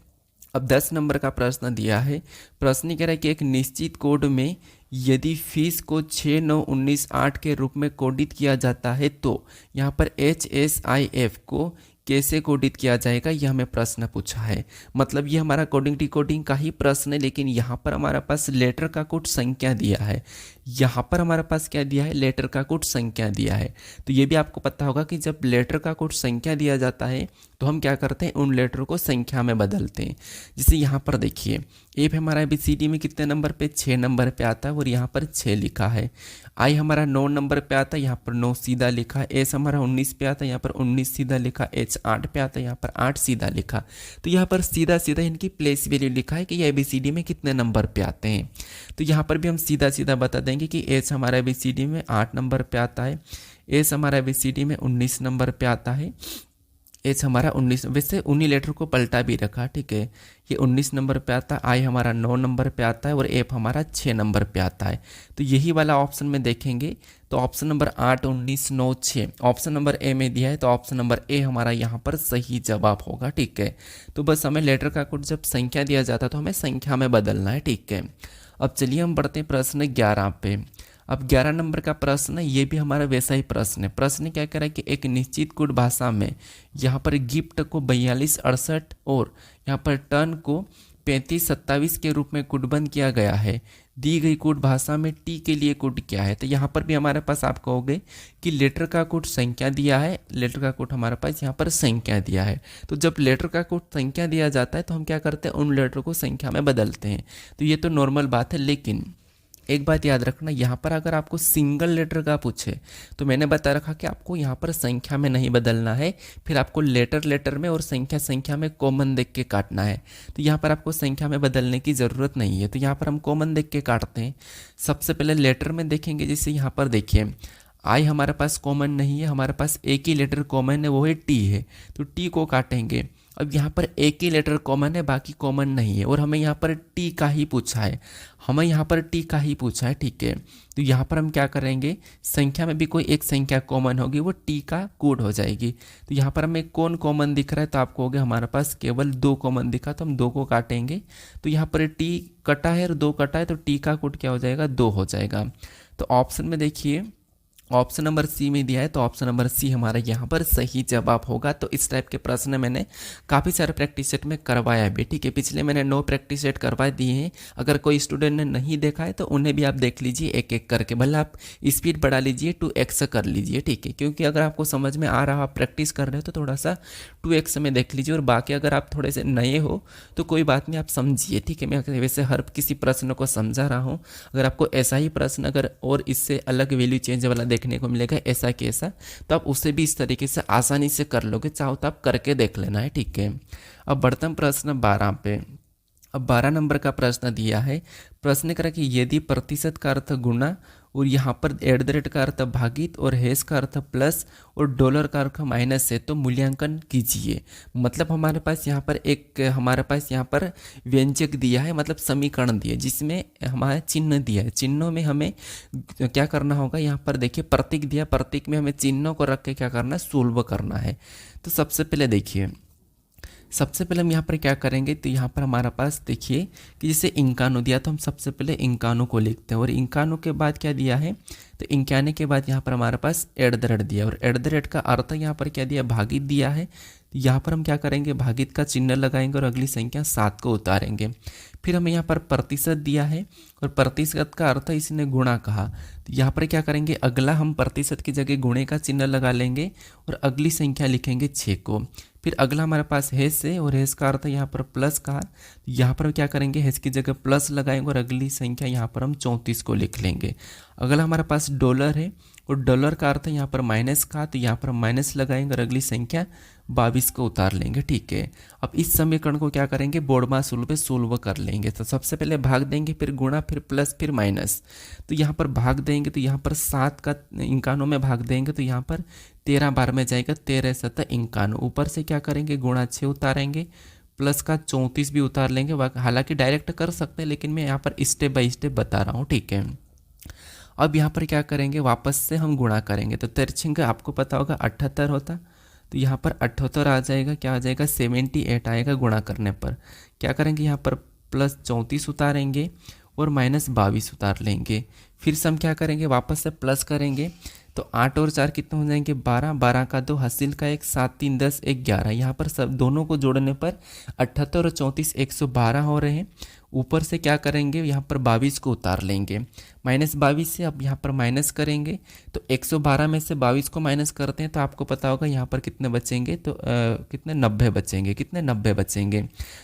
अब 10 नंबर का प्रश्न दिया है। प्रश्न कह रहा है कि एक निश्चित कोड में यदि फीस को 69198 के रूप में कोडित किया जाता है तो यहाँ पर HSIF को कैसे कोडित किया जाएगा, यह हमें प्रश्न पूछा है। मतलब ये हमारा कोडिंग डिकोडिंग का ही प्रश्न है, लेकिन यहाँ पर हमारे पास लेटर का कुछ संख्या दिया है। यहाँ पर हमारे पास क्या दिया है, लेटर का कुछ संख्या दिया है। तो ये भी आपको पता होगा कि जब लेटर का कुछ संख्या दिया जाता है तो हम क्या करते हैं, उन लेटर को संख्या में बदलते हैं। जैसे यहाँ पर देखिए ए हमारा ABCD में कितने नंबर पे, 6 नंबर पे आता है, और यहाँ पर 6 लिखा है। आई हमारा 9 नंबर पे आता है, यहाँ पर 9 सीधा लिखा है। एस हमारा 19 पे आता है, यहाँ पर 19 सीधा लिखा। H 8 पे आता है, यहाँ पर 8 सीधा लिखा। तो यहाँ पर सीधा सीधा इनकी प्लेस वैल्यू लिखा है कि ये ABCD में कितने नंबर पे आते हैं। तो यहाँ पर भी हम सीधा सीधा बता देंगे कि H हमारा ABCD में 8 नंबर पे आता है, एस हमारा ABCD में 19 नंबर पे आता है, एच हमारा 19, वैसे उन्हीं लेटर को पलटा भी रखा, ठीक है। ये 19 नंबर पे आता है, आई हमारा 9 नंबर पे आता है, और एफ हमारा 6 नंबर पे आता है। तो यही वाला ऑप्शन में देखेंगे तो option number 8, 19, 9, 6 option number A में दिया है, तो ऑप्शन नंबर ए हमारा यहाँ पर सही जवाब होगा, ठीक है। तो बस हमें लेटर का कोड जब संख्या दिया जाता है तो हमें संख्या में बदलना है, ठीक है। अब चलिए हम बढ़ते हैं प्रश्न 11 पे। अब 11 नंबर का प्रश्न है, ये भी हमारा वैसा ही प्रश्न है। प्रश्न क्या कह रहा है कि एक निश्चित कोड भाषा में यहाँ पर गिफ्ट को 42, 68 और यहाँ पर टर्न को 35, 27 के रूप में कोडबंद किया गया है। दी गई कोड भाषा में टी के लिए कोड क्या है। तो यहाँ पर भी हमारे पास आप कहोगे कि लेटर का कोड संख्या दिया है, लेटर का कोड हमारे पास यहाँ पर संख्या दिया है। तो जब लेटर का कोड संख्या दिया जाता है तो हम क्या करते हैं, उन लेटर को संख्या में बदलते हैं। तो ये तो नॉर्मल बात है, लेकिन एक बात याद रखना, यहाँ पर अगर आपको सिंगल लेटर का पूछे तो मैंने बता रखा कि आपको यहाँ पर संख्या में नहीं बदलना है, फिर आपको लेटर लेटर में और संख्या संख्या में कॉमन देख के काटना है। तो यहाँ पर आपको संख्या में बदलने की ज़रूरत नहीं है, तो यहाँ पर हम कॉमन देख के काटते हैं। सबसे पहले लेटर में देखेंगे, जैसे यहाँ पर देखिए आई हमारे पास कॉमन नहीं है, हमारे पास एक ही लेटर कॉमन है, वो है टी है, तो टी को काटेंगे। अब यहाँ पर एक ही लेटर कॉमन है, बाकी कॉमन नहीं है, और हमें यहाँ पर टी का ही पूछा है, हमें यहाँ पर टी का ही पूछा है, ठीक है। तो यहाँ पर हम क्या करेंगे, संख्या में भी कोई एक संख्या कॉमन होगी, वो टी का कोड हो जाएगी। तो यहाँ पर हमें कौन कॉमन दिख रहा है, तो आपको हो गया हमारे पास केवल 2 कॉमन दिखा, तो हम 2 को काटेंगे। तो यहाँ पर टी कटा है और 2 कटा है, तो टी का कोड क्या हो जाएगा, 2 हो जाएगा। तो ऑप्शन में देखिए ऑप्शन नंबर सी में दिया है, तो ऑप्शन नंबर सी हमारा यहाँ पर सही जवाब होगा। तो इस टाइप के प्रश्न मैंने काफ़ी सारे प्रैक्टिस सेट में करवाया भी, ठीक है। पिछले मैंने 9 प्रैक्टिस सेट करवा दिए हैं, अगर कोई स्टूडेंट ने नहीं देखा है तो उन्हें भी आप देख लीजिए एक एक करके, भले आप स्पीड बढ़ा लीजिए, 2x कर लीजिए, ठीक है। क्योंकि अगर आपको समझ में आ रहा, आप प्रैक्टिस कर रहे हो, तो थोड़ा सा 2x में देख लीजिए, और बाकी अगर आप थोड़े से नए हो तो कोई बात नहीं, आप समझिए, ठीक है। मैं वैसे हर किसी प्रश्न को समझा रहा हूँ, अगर आपको ऐसा ही प्रश्न अगर और इससे अलग वैल्यू चेंज वाला देखने को मिलेगा ऐसा कि ऐसा, तो आप उसे भी इस तरीके से आसानी से कर लोगे, चाहो तो आप करके देख लेना है, ठीक है। अब बढ़ते हैं प्रश्न 12 पे। अब 12 नंबर का प्रश्न दिया है, प्रश्न करा कि यदि प्रतिशत का अर्थ गुणा और यहाँ पर @ का अर्थ भागित और हैश का अर्थ प्लस और डॉलर का अर्थ माइनस है तो मूल्यांकन कीजिए। मतलब हमारे पास यहाँ पर व्यंजक दिया है, मतलब समीकरण दिया है, जिसमें हमारा चिन्ह दिया है। चिन्हों में हमें क्या करना होगा, यहाँ पर देखिए प्रतीक दिया, प्रतीक में हमें चिन्हों को रख के क्या करना है, सोल्व करना है। तो सबसे पहले देखिए, सबसे पहले हम यहाँ पर क्या करेंगे, तो यहाँ पर हमारा पास देखिए कि जैसे इंकानो दिया, तो हम सबसे पहले इंकानो को लिखते हैं, और इंकानो के बाद क्या दिया है, तो इंक्याने के बाद यहाँ पर हमारे पास @ दिया, और @ का अर्थ यहाँ पर क्या दिया, भागित दिया है। तो यहाँ पर हम क्या करेंगे, भागित का चिन्ह लगाएंगे और अगली संख्या 7 को उतारेंगे। फिर हमें यहाँ पर प्रतिशत दिया है, और प्रतिशत का अर्थ इसने गुणा कहा, तो यहाँ पर क्या करेंगे, अगला हम प्रतिशत की जगह गुणे का चिन्ह लगा लेंगे और अगली संख्या लिखेंगे 6 को। फिर अगला हमारे पास हैश है, और हैश का अर्थ यहाँ पर प्लस का, यहाँ पर क्या करेंगे, हैश की जगह प्लस लगाएंगे और अगली संख्या यहाँ पर हम 34 को लिख लेंगे। अगला हमारे पास डॉलर है, और डॉलर का अर्थ यहाँ पर माइनस का, तो यहाँ पर हम माइनस लगाएंगे और अगली संख्या 22 को उतार लेंगे, ठीक है। अब इस समीकरण को क्या करेंगे, बोर्डमास रूल पे सोल्व कर लेंगे। तो सबसे पहले भाग देंगे, फिर गुणा, फिर प्लस, फिर माइनस। तो यहाँ पर भाग देंगे, तो यहाँ पर 7 का इंकानों में भाग देंगे, तो यहाँ पर 13 बार में जाएगा, 13 7 51। ऊपर से क्या करेंगे, गुणा 6 उतारेंगे, प्लस का 34 भी उतार लेंगे। हालांकि डायरेक्ट कर सकते हैं, लेकिन मैं यहाँ पर स्टेप बाय स्टेप बता रहा हूँ, ठीक है। अब यहाँ पर क्या करेंगे, वापस से हम गुणा करेंगे, तो 13 आपको पता होगा 78 होता, तो यहाँ पर 78 आ जाएगा, क्या आ जाएगा, 78 आएगा गुणा करने पर। क्या करेंगे, यहाँ पर प्लस 34 उतारेंगे और माइनस 22 उतार लेंगे। फिर से हम क्या करेंगे, वापस से प्लस करेंगे, तो 8 और 4 कितने हो जाएंगे, 12, 12 का 2, हासिल का 1, 7 3 10 11। यहाँ पर सब दोनों को जोड़ने पर 78 और 34 112 हो रहे हैं। ऊपर से क्या करेंगे, यहाँ पर 22 को उतार लेंगे, -22 से अब यहाँ पर माइनस करेंगे, तो 112 में से 22 को माइनस करते हैं, तो आपको पता होगा यहाँ पर कितने बचेंगे, तो कितने 90 बचेंगे, कितने 90 बचेंगे।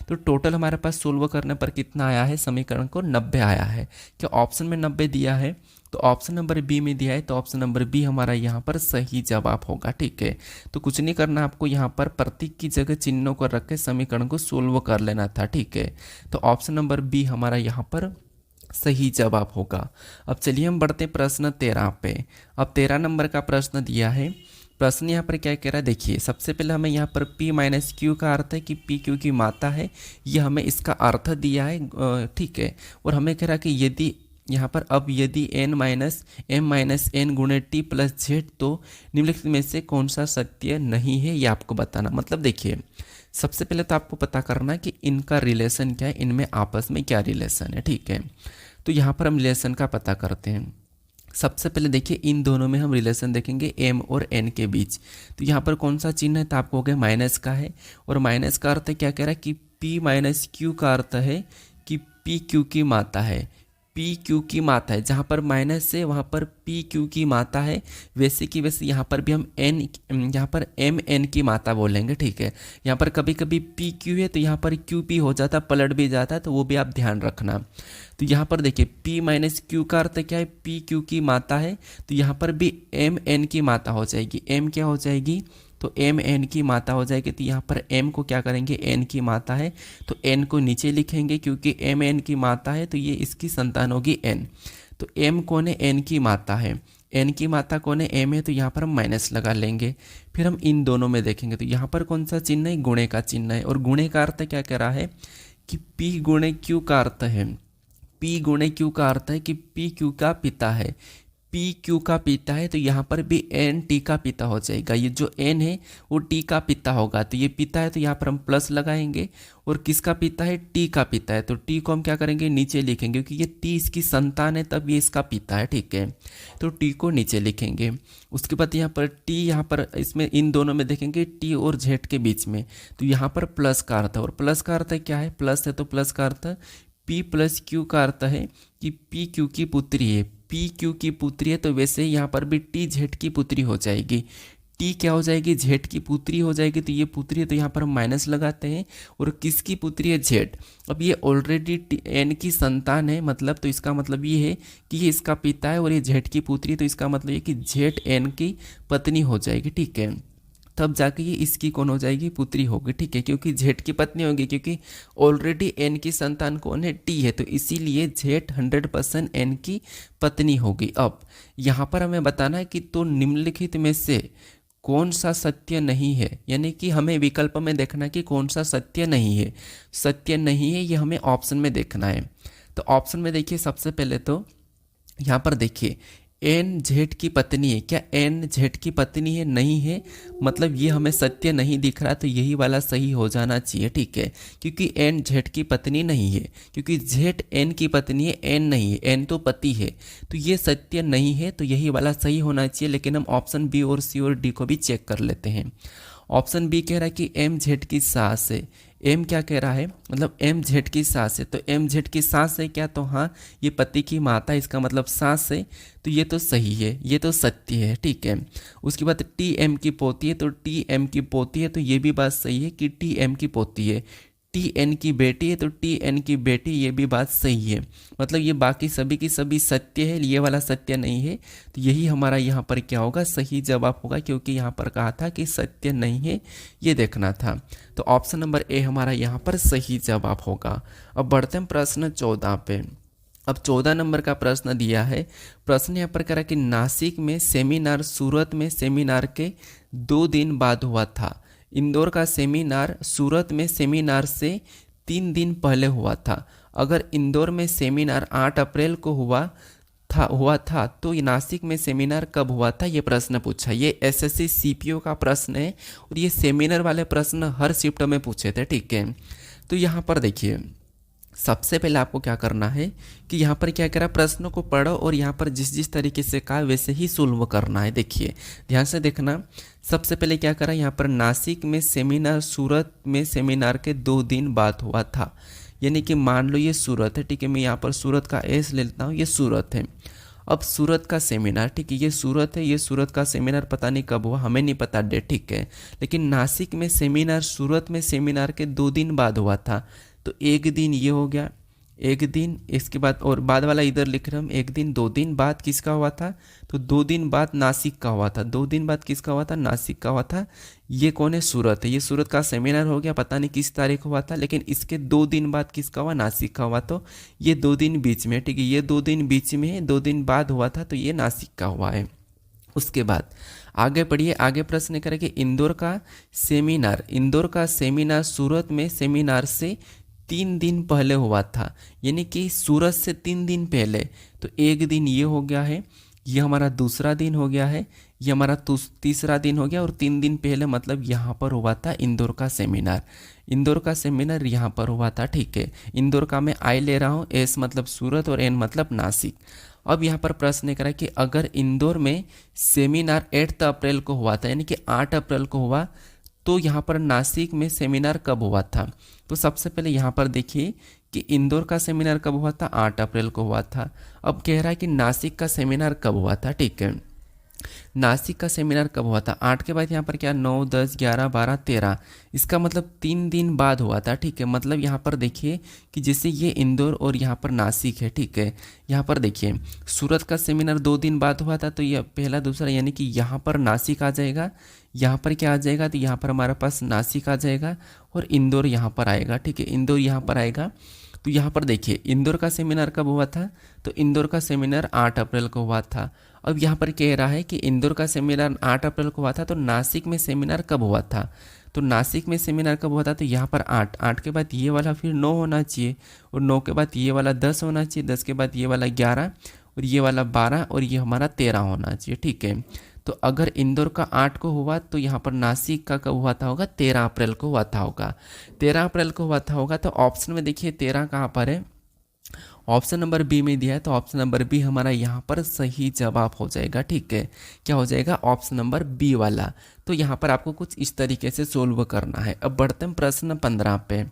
तो टोटल हमारे पास सोल्व करने पर कितना आया है, समीकरण को 90 आया है। क्या ऑप्शन में 90 दिया है, तो ऑप्शन नंबर बी में दिया है, तो ऑप्शन नंबर बी हमारा यहाँ पर सही जवाब होगा, ठीक है। तो कुछ नहीं करना, आपको यहाँ पर प्रतीक की जगह चिन्हों को रख के समीकरण को सोल्व कर लेना था, ठीक है। तो ऑप्शन नंबर बी हमारा यहाँ पर सही जवाब होगा। अब चलिए हम बढ़ते प्रश्न 13 पे। अब 13 नंबर का प्रश्न दिया है, प्रश्न यहाँ पर क्या कह रहा है, देखिए सबसे पहले हमें यहाँ पर p - q का अर्थ है कि p q की मात्रा है, ये हमें इसका अर्थ दिया है, ठीक है। और हमें कह रहा है कि यदि यहाँ पर अब यदि n - m - n गुणे t + z, तो निम्नलिखित में से कौन सा सत्य नहीं है, ये आपको बताना। मतलब देखिए सबसे पहले तो आपको पता करना है कि इनका रिलेशन क्या है, इनमें आपस में क्या रिलेशन है, ठीक है। तो यहाँ पर हम रिलेशन का पता करते हैं। सबसे पहले देखिए इन दोनों में हम रिलेशन देखेंगे m और n के बीच। तो यहाँ पर कौन सा चिन्ह है, तो आपको हो गया माइनस का है, और माइनस का अर्थ क्या कह रहा है कि p - q का अर्थ है कि p q की मात्रा है, पी क्यू की मात्रा है, जहाँ पर माइनस है वहाँ पर पी क्यू की मात्रा है, वैसे की वैसे यहाँ पर भी हम एन, यहाँ पर एम एन की मात्रा बोलेंगे, ठीक है। यहाँ पर कभी कभी पी क्यू है तो यहाँ पर क्यू पी हो जाता, पलट भी जाता है, तो वो भी आप ध्यान रखना। तो यहाँ पर देखिए पी माइनस क्यू का अर्थ क्या है, पी क्यू की मात्रा है, तो यहाँ पर भी एम एन की मात्रा हो जाएगी। एम क्या हो जाएगी, तो एम एन की मात्रा हो जाएगी। तो यहाँ पर एम को क्या करेंगे, एन की मात्रा है तो एन को नीचे लिखेंगे, क्योंकि एम एन की मात्रा है तो ये इसकी संतान होगी एन। तो एम कौन है, एन की मात्रा है, एन की मात्रा कौन है, एम है, तो यहाँ पर हम माइनस लगा लेंगे। फिर हम इन दोनों में देखेंगे तो यहाँ पर कौन सा चिन्ह है, गुणे का चिन्ह है। और गुणे का अर्थ क्या कह रहा है कि पी गुणे क्यू का अर्थ है, पी गुणे क्यू का अर्थ है कि पी क्यू का पिता है, पी क्यू का पिता है, तो यहाँ पर भी एन टी का पिता हो जाएगा। ये जो एन है वो टी का पिता होगा, तो ये पिता है तो यहाँ पर हम प्लस लगाएंगे। और किसका पिता है, टी का पिता है, तो टी को हम क्या करेंगे, नीचे लिखेंगे, क्योंकि ये टी इसकी संतान है तब ये इसका पिता है, ठीक है। तो टी को नीचे लिखेंगे। उसके बाद यहाँ पर टी, यहाँ पर इसमें इन दोनों में देखेंगे टी और जेड के बीच में, तो यहाँ पर प्लस का अर्थ है। और प्लस का अर्थ क्या है, प्लस है तो प्लस का अर्थ पी प्लस क्यू का अर्थ है कि पी क्यू की पुत्री है, पी क्यू की पुत्री है, तो वैसे यहाँ पर भी टी जेड की पुत्री हो जाएगी। टी क्या हो जाएगी, जेड की पुत्री हो जाएगी, तो ये पुत्री है तो यहाँ पर हम माइनस लगाते हैं। और किसकी पुत्री है, जेड। अब ये ऑलरेडी एन की संतान है, मतलब तो इसका मतलब ये है कि ये इसका पिता है और ये जेड की पुत्री है, तो इसका मतलब ये कि जेड एन की पत्नी हो जाएगी, ठीक है। तब जाके ये इसकी कौन हो जाएगी, पुत्री होगी, ठीक है, क्योंकि जेड की पत्नी होगी, क्योंकि ऑलरेडी एन की संतान कौन है, टी है, तो इसीलिए जेड 100% एन की पत्नी होगी। अब यहाँ पर हमें बताना है कि तो निम्नलिखित में से कौन सा सत्य नहीं है, यानी कि हमें विकल्प में देखना है कि कौन सा सत्य नहीं है। सत्य नहीं है ये हमें ऑप्शन में देखना है। तो ऑप्शन में देखिए, सबसे पहले तो यहाँ पर देखिए एन जेड की पत्नी है, क्या एन जेड की पत्नी है, नहीं है, मतलब ये हमें सत्य नहीं दिख रहा, तो यही वाला सही हो जाना चाहिए, ठीक है, क्योंकि एन जेड की पत्नी नहीं है, क्योंकि जेड एन की पत्नी है, एन नहीं है, एन तो पति है, तो ये सत्य नहीं है, तो यही वाला सही होना चाहिए। लेकिन हम ऑप्शन बी और सी और डी को भी चेक कर लेते हैं। ऑप्शन बी कह रहा है कि एम जेड की सास है, एम क्या कह रहा है, मतलब एम जेड की सास है, तो एम जेड की सास है क्या, तो हाँ ये पति की माता, इसका मतलब सास है, तो ये तो सही है, ये तो सत्य है, ठीक है। उसके बाद टी एम की पोती है, तो टी एम की पोती है, तो ये भी बात सही है कि टी एम की पोती है। टी एन की बेटी है, तो टी एन की बेटी, ये भी बात सही है, मतलब ये बाकी सभी की सभी सत्य है, ये वाला सत्य नहीं है, तो यही हमारा यहाँ पर क्या होगा, सही जवाब होगा, क्योंकि यहाँ पर कहा था कि सत्य नहीं है, ये देखना था। तो ऑप्शन नंबर ए हमारा यहाँ पर सही जवाब होगा। अब बढ़ते हैं प्रश्न 14 पे। अब 14 नंबर का प्रश्न दिया है। प्रश्न यहाँ पर करा कि नासिक में सेमिनार सूरत में सेमिनार के 2 दिन बाद हुआ था। इंदौर का सेमिनार सूरत में सेमिनार से 3 दिन पहले हुआ था। अगर इंदौर में सेमिनार 8 अप्रैल को हुआ था तो नासिक में सेमिनार कब हुआ था, ये प्रश्न पूछा। ये एसएससी सीपीओ का प्रश्न है और ये सेमिनार वाले प्रश्न हर शिफ्ट में पूछे थे, ठीक है। तो यहाँ पर देखिए, सबसे पहले आपको क्या करना है कि यहाँ पर क्या करा, प्रश्नों को पढ़ो और यहाँ पर जिस जिस तरीके से कहा वैसे ही सोल्व करना है। देखिए ध्यान से देखना। सबसे पहले क्या करा, यहाँ पर नासिक में सेमिनार सूरत में सेमिनार के 2 दिन बाद हुआ था, यानी कि मान लो ये सूरत है, ठीक है, मैं यहाँ पर सूरत का एस ले लेता हूँ, ये सूरत है। अब सूरत का सेमिनार, ठीक है, ये सूरत है, ये सूरत का सेमिनार पता नहीं कब हुआ, हमें नहीं पता डेट, ठीक है, लेकिन नासिक में सेमिनार सूरत में सेमिनार के 2 दिन बाद हुआ था, तो 1 दिन ये हो गया, 1 दिन, इसके बाद और बाद वाला इधर लिख रहे हम 1 दिन, 2 दिन बाद किसका हुआ था, तो 2 दिन बाद नासिक का हुआ था, 2 दिन बाद किसका हुआ था, नासिक का हुआ था। ये कौन है, सूरत है, ये सूरत का सेमिनार हो गया, पता नहीं किस तारीख हुआ था, लेकिन इसके 2 दिन बाद किसका हुआ, नासिक का हुआ, तो ये 2 दिन बीच में, ठीक है, ये 2 दिन बीच में है, 2 दिन बाद हुआ था, तो ये नासिक का हुआ है। उसके बाद आगे पढ़िए, आगे प्रश्न करेंगे इंदौर का सेमिनार सूरत में सेमिनार से 3 दिन पहले हुआ था, यानी कि सूरत से 3 दिन पहले, तो 1 दिन ये हो गया है, ये हमारा दूसरा दिन हो गया है, ये हमारा तीसरा दिन हो गया, और 3 दिन पहले मतलब यहाँ पर हुआ था इंदौर का सेमिनार। इंदौर का सेमिनार यहाँ पर हुआ था, ठीक है। इंदौर का मैं आई ले रहा हूँ, एस मतलब सूरत और एन मतलब नासिक। अब यहाँ पर प्रश्न करा कि अगर इंदौर में सेमिनार 8 अप्रैल को हुआ था, यानी कि 8 अप्रैल को हुआ, तो यहाँ पर नासिक में सेमिनार कब हुआ था। तो सबसे पहले यहाँ पर देखिए कि इंदौर का सेमिनार कब हुआ था, 8 अप्रैल को हुआ था। अब कह रहा है कि नासिक का सेमिनार कब हुआ था, ठीक है। नासिक का सेमिनार कब हुआ था, 8 के बाद यहाँ पर क्या 9, 10, 11, 12, 13, इसका मतलब 3 दिन बाद हुआ था, ठीक है। मतलब यहाँ पर देखिए कि जैसे ये इंदौर और यहाँ पर नासिक है, ठीक है। यहाँ पर देखिए सूरत का सेमिनार 2 दिन बाद हुआ था, तो यह पहला दूसरा यानी कि यहाँ पर नासिक आ जाएगा, यहाँ पर क्या आ जाएगा, तो यहाँ पर हमारे पास नासिक आ जाएगा और इंदौर यहाँ पर आएगा, ठीक है। इंदौर यहाँ पर आएगा। तो यहाँ पर देखिए इंदौर का सेमिनार कब हुआ था, तो इंदौर का सेमिनार 8 अप्रैल को हुआ था। अब यहाँ पर कह रहा है कि इंदौर का सेमिनार 8 अप्रैल को हुआ था, तो नासिक में सेमिनार कब हुआ था, तो नासिक में सेमिनार कब हुआ था, तो यहाँ पर 8 के बाद ये वाला फिर 9 होना चाहिए, और 9 के बाद ये वाला 10 होना चाहिए, 10 के बाद ये वाला 11 और ये वाला 12 और ये हमारा 13 होना चाहिए, ठीक है। तो अगर इंदौर का 8 को हुआ तो यहाँ पर नासिक का कब हुआ था होगा, 13 अप्रैल को हुआ था होगा, 13 अप्रैल को हुआ था होगा। तो ऑप्शन में देखिए 13 कहाँ पर है, ऑप्शन नंबर बी में दिया है, तो ऑप्शन नंबर बी हमारा यहाँ पर सही जवाब हो जाएगा, ठीक है। क्या हो जाएगा, ऑप्शन नंबर बी वाला। तो यहाँ पर आपको कुछ इस तरीके से सोल्व करना है। अब बढ़ते हैं प्रश्न 15 पे।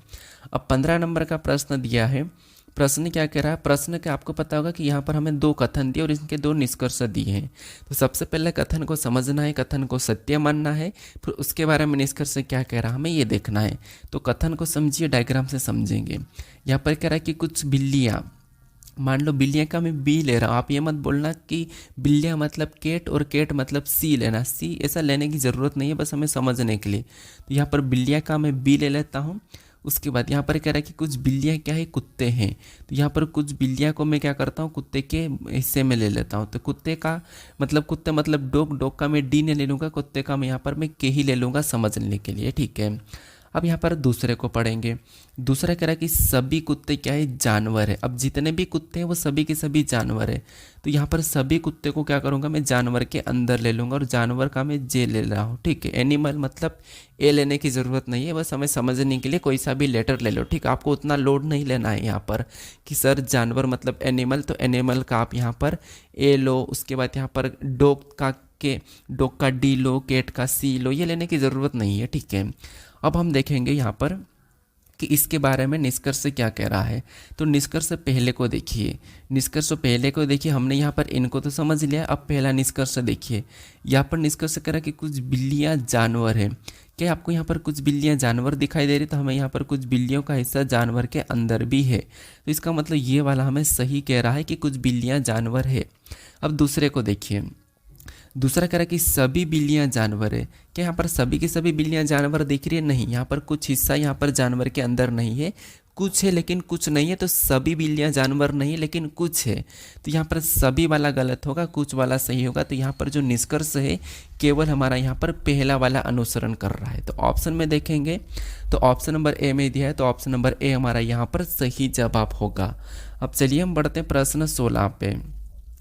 अब 15 नंबर का प्रश्न दिया है। प्रश्न क्या कह रहा है, प्रश्न के आपको पता होगा कि यहाँ पर हमें 2 कथन दिए और इनके 2 निष्कर्ष दिए हैं। तो सबसे पहले कथन को समझना है, कथन को सत्य मानना है, फिर उसके बारे में निष्कर्ष क्या कह रहा है हमें ये देखना है। तो कथन को समझिए, डायग्राम से समझेंगे। यहाँ पर कह रहा है कि कुछ बिल्लियाँ, मान लो बिल्लियाँ का मैं बी ले रहा हूँ, आप ये मत बोलना कि बिल्लियाँ मतलब केट और केट मतलब सी लेना, सी ऐसा लेने की ज़रूरत नहीं है, बस हमें समझने के लिए। तो यहाँ पर बिल्लियाँ का मैं बी ले लेता हूँ। उसके बाद यहाँ पर कह रहा है कि कुछ बिल्लियाँ क्या है, कुत्ते हैं। तो यहाँ पर कुछ बिल्लियाँ को मैं क्या करता हूँ, कुत्ते के हिस्से में ले लेता हूँ। तो कुत्ते का मतलब कुत्ते मतलब डॉग, डॉग का मैं डी नहीं ले लूँगा, कुत्ते का मैं यहाँ पर मैं के ही ले लूँगा समझने के लिए, ठीक है। अब यहाँ पर दूसरे को पढ़ेंगे। दूसरा कह रहा है कि सभी कुत्ते क्या है, जानवर है। अब जितने भी कुत्ते हैं वो सभी के सभी जानवर है। तो यहाँ पर सभी कुत्ते को क्या करूँगा, मैं जानवर के अंदर ले लूँगा और जानवर का मैं जे ले रहा हूँ, ठीक है। एनिमल मतलब ए लेने की ज़रूरत नहीं है, बस हमें समझने के लिए कोई सा भी लेटर ले लो, ठीक। आपको उतना लोड नहीं लेना है यहाँ पर कि सर जानवर मतलब एनिमल, तो एनिमल का आप यहाँ पर ए लो। उसके बाद यहाँ पर डॉग का डी लो, केट का सी लो, ये लेने की ज़रूरत नहीं है, ठीक है। अब हम देखेंगे यहाँ पर कि इसके बारे में निष्कर्ष क्या कह रहा है। तो निष्कर्ष पहले को देखिए, निष्कर्ष पहले को देखिए, हमने यहाँ पर इनको तो समझ लिया। अब पहला निष्कर्ष देखिए, यहाँ पर निष्कर्ष कह रहा है कि कुछ बिल्लियाँ जानवर हैं। क्या आपको यहाँ पर कुछ बिल्लियाँ जानवर दिखाई दे रही, तो हमें यहाँ पर कुछ बिल्लियों का हिस्सा जानवर के अंदर भी है। तो इसका मतलब ये वाला हमें सही कह रहा है कि कुछ बिल्लियाँ जानवर है। अब दूसरे को देखिए, दूसरा कह रहा है कि सभी बिल्लियाँ जानवर है। क्या यहाँ पर सभी की सभी बिल्लियाँ जानवर दिख रही है, नहीं। यहाँ पर कुछ हिस्सा यहाँ पर जानवर के अंदर नहीं है, कुछ है लेकिन कुछ नहीं है। तो सभी बिल्लियाँ जानवर नहीं लेकिन कुछ है, तो यहाँ पर सभी वाला गलत होगा, कुछ वाला सही होगा। तो यहाँ पर जो निष्कर्ष है केवल हमारा यहाँ पर पहला वाला अनुसरण कर रहा है। तो ऑप्शन में देखेंगे तो ऑप्शन नंबर ए में दिया है, तो ऑप्शन नंबर ए हमारा यहाँ पर सही जवाब होगा। अब चलिए हम बढ़ते हैं प्रश्न 16 पे।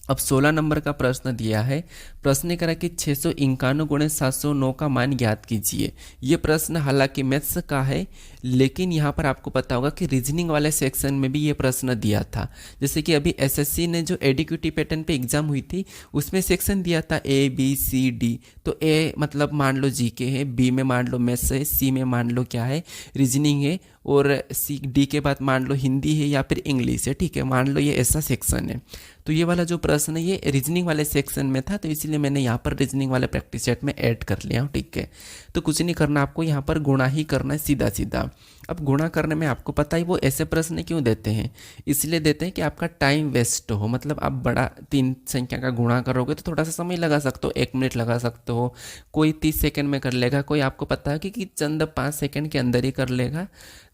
अब 16 नंबर का प्रश्न दिया है। प्रश्न करा कि 651 गुणे 709 का मान ज्ञात कीजिए। ये प्रश्न हालांकि मैथ्स का है, लेकिन यहाँ पर आपको पता होगा कि रीजनिंग वाले सेक्शन में भी ये प्रश्न दिया था। जैसे कि अभी एसएससी ने जो एडीक्यूटी पैटर्न पे एग्जाम हुई थी उसमें सेक्शन दिया था ए बी सी डी। तो ए मतलब मान लो जीके है, बी में मान लो मैथ्स है, सी में मान लो क्या है रीजनिंग है, और सी डी के बाद मान लो हिंदी है या फिर इंग्लिश है, ठीक है। मान लो ये ऐसा सेक्शन है। तो ये वाला जो प्रश्न है ये रीजनिंग वाले सेक्शन में था, तो इसीलिए मैंने यहाँ पर रीजनिंग वाले प्रैक्टिस सेट में ऐड कर लिया हूँ, ठीक है। तो कुछ नहीं करना, आपको यहाँ पर गुणा ही करना है सीधा सीधा। अब गुणा करने में आपको पता ही वो ऐसे प्रश्न क्यों देते हैं, इसलिए देते हैं कि आपका टाइम वेस्ट हो। मतलब आप बड़ा 3 संख्या का गुणा करोगे तो थोड़ा सा समय लगा सकते हो, 1 मिनट लगा सकते हो, कोई 30 सेकंड में कर लेगा, कोई आपको पता है कि चंद 5 सेकंड के अंदर ही कर लेगा।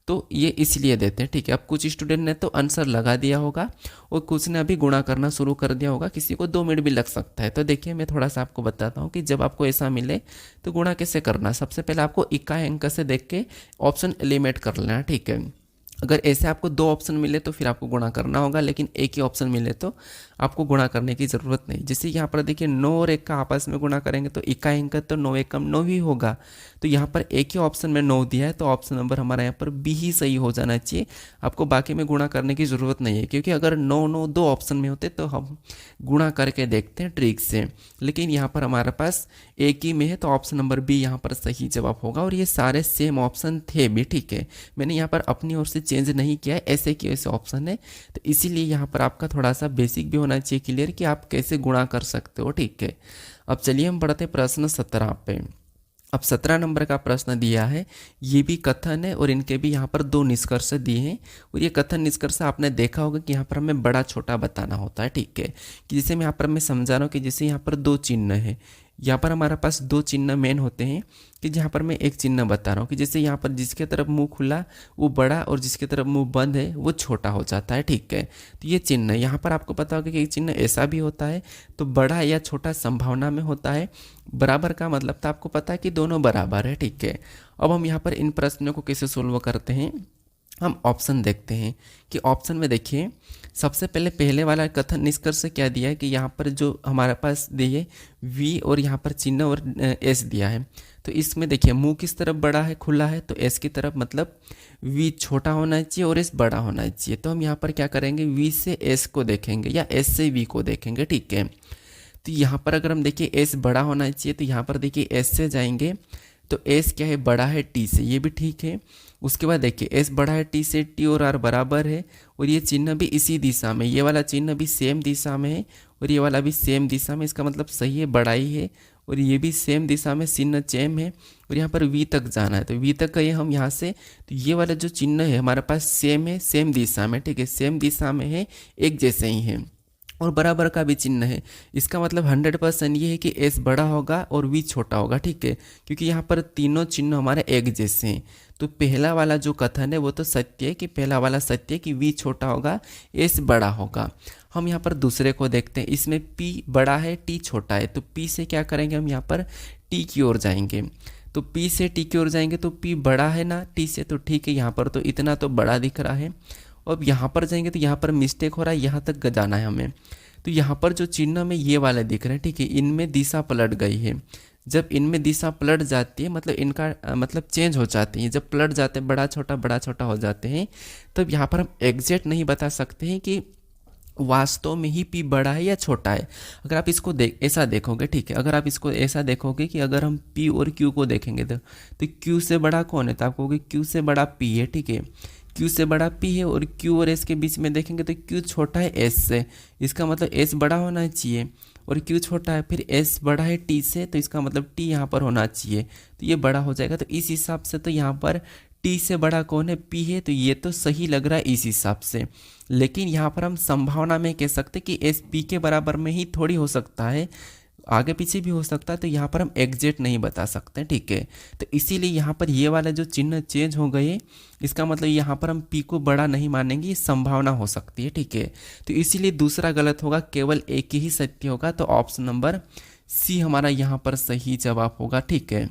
तो ये इसलिए देते हैं, ठीक है। अब कुछ स्टूडेंट ने तो आंसर लगा दिया होगा और कुछ ने अभी गुणा करना शुरू कर दिया होगा, किसी को 2 मिनट भी लग सकता है। तो देखिए मैं थोड़ा सा आपको बताता हूँ कि जब आपको ऐसा मिले तो गुणा कैसे करना। सबसे पहले आपको इकाई अंक से देख के ऑप्शन एलिमिनेट कर लेना, ठीक है। अगर ऐसे आपको 2 ऑप्शन मिले तो फिर आपको गुणा करना होगा, लेकिन एक ही ऑप्शन मिले तो आपको गुणा करने की ज़रूरत नहीं। जैसे यहाँ पर देखिए 9 और 1 का आपस में गुणा करेंगे तो इक्का अंक तो 9 एकम 9 ही होगा। तो यहाँ पर एक ही ऑप्शन में 9 दिया है तो ऑप्शन नंबर हमारा यहाँ पर बी ही सही हो जाना चाहिए। आपको बाकी में गुणा करने की ज़रूरत नहीं है, क्योंकि अगर 9 9 दो ऑप्शन में होते तो हम गुणा करके देखते हैं ट्रिक से, लेकिन यहाँ पर हमारे पास एक ही में है तो ऑप्शन नंबर बी यहाँ पर सही जवाब होगा। और ये सारे सेम ऑप्शन थे भी, ठीक है, मैंने यहाँ पर अपनी ओर से चेंज नहीं किया है, ऐसे के ऐसे ऑप्शन है। तो इसीलिए यहाँ पर आपका थोड़ा सा बेसिक भी होना चाहिए क्लियर कि आप कैसे गुणा कर सकते हो, ठीक है। अब चलिए हम बढ़ते प्रश्न 17 पे। अब 17 नंबर का प्रश्न दिया है, ये भी कथन है और इनके भी यहाँ पर 2 निष्कर्ष दिए हैं। और ये कथन निष्कर्ष आपने देखा होगा कि यहाँ पर हमें बड़ा छोटा बताना होता है, ठीक है। कि जैसे मैं यहाँ पर समझा रहा हूँ कि जैसे यहाँ पर 2 चिन्ह है, यहाँ पर हमारे पास 2 चिन्ह मेन होते हैं। कि जहाँ पर मैं एक चिन्ह बता रहा हूँ कि जैसे यहाँ पर जिसके तरफ मुंह खुला वो बड़ा और जिसके तरफ मुंह बंद है वो छोटा हो जाता है, ठीक है। तो ये चिन्ह यहाँ पर आपको पता होगा कि एक चिन्ह ऐसा भी होता है, तो बड़ा या छोटा संभावना में होता है। बराबर का मतलब था आपको पता है कि दोनों बराबर है, ठीक है। अब हम यहाँ पर इन प्रश्नों को कैसे सोल्व करते हैं, हम ऑप्शन देखते हैं। कि ऑप्शन में देखिए सबसे पहले वाला कथन निष्कर्ष क्या दिया है कि यहाँ पर जो हमारे पास दिए वी और यहाँ पर चिन्ह और एस दिया है। तो इसमें देखिए मुंह किस तरफ बड़ा है, खुला है, तो एस की तरफ मतलब वी छोटा होना चाहिए और एस बड़ा होना चाहिए। तो हम यहाँ पर क्या करेंगे, वी से एस को देखेंगे या एस से वी को देखेंगे, ठीक है। तो यहाँ पर अगर हम देखिए एस बड़ा होना चाहिए तो यहाँ पर देखिए एस से जाएंगे तो एस क्या है, बड़ा है टी से, ये भी ठीक है। उसके बाद देखिए एस बड़ा है टी से, टी और आर बराबर है और ये चिन्ह भी इसी दिशा में, ये वाला चिन्ह भी सेम दिशा में है और ये वाला भी सेम दिशा में, इसका मतलब सही है, बड़ा ही है। और ये भी सेम दिशा में, चिन्ह सेम है और यहाँ पर वी तक जाना है तो वी तक गए हम यहाँ से। तो ये वाला जो चिन्ह है हमारे पास सेम है, सेम दिशा में, ठीक है, सेम दिशा में है, एक जैसे ही है और बराबर का भी चिन्ह है। इसका मतलब 100% ये है कि एस बड़ा होगा और वी छोटा होगा, ठीक है, क्योंकि यहाँ पर तीनों चिन्ह हमारे एक जैसे हैं। तो पहला वाला जो कथन है वो तो सत्य है कि पहला वाला सत्य है कि वी छोटा होगा, एस बड़ा होगा। हम यहाँ पर दूसरे को देखते हैं, इसमें पी बड़ा है, टी छोटा है, तो पी से क्या करेंगे, हम यहाँ पर टी की ओर जाएंगे। तो पी से टी की ओर जाएंगे तो पी बड़ा है ना टी से, तो ठीक है, यहाँ पर तो इतना तो बड़ा दिख रहा है। अब यहाँ पर जाएंगे तो यहाँ पर मिस्टेक हो रहा है, यहाँ तक जाना है हमें। तो यहाँ पर जो चिन्ह में ये वाले दिख रहे हैं, ठीक है, इनमें दिशा पलट गई है। जब इनमें दिशा पलट जाती है मतलब इनका मतलब चेंज हो जाती है, जब पलट जाते हैं बड़ा छोटा हो जाते हैं, तब यहाँ पर हम एग्जैक्ट नहीं बता सकते हैं कि वास्तव में ही पी बड़ा है या छोटा है। अगर आप इसको ऐसा देखोगे, ठीक है, अगर आप इसको ऐसा देखोगे कि अगर हम पी और क्यू को देखेंगे तो क्यू से बड़ा कौन है, तो आप कहोगे क्यू से बड़ा पी है, ठीक है, क्यू से बड़ा पी है। और क्यू और एस के बीच में देखेंगे तो क्यू छोटा है एस से, इसका मतलब एस बड़ा होना चाहिए और क्यू छोटा है। फिर एस बड़ा है टी से, तो इसका मतलब टी यहाँ पर होना चाहिए, तो ये बड़ा हो जाएगा। तो इस हिसाब से तो यहाँ पर टी से बड़ा कौन है, पी है, तो ये तो सही लग रहा है इस हिसाब से। लेकिन यहाँ पर हम संभावना में कह सकते कि एस पी के बराबर में ही थोड़ी हो सकता है, आगे पीछे भी हो सकता है, तो यहाँ पर हम एग्जैक्ट नहीं बता सकते, ठीक है। तो इसीलिए यहाँ पर ये वाला जो चिन्ह चेंज हो गए, इसका मतलब यहाँ पर हम पी को बड़ा नहीं मानेंगे, ये संभावना हो सकती है, ठीक है। तो इसीलिए दूसरा गलत होगा, केवल एक ही सत्य होगा। तो ऑप्शन नंबर सी हमारा यहाँ पर सही जवाब होगा, ठीक है।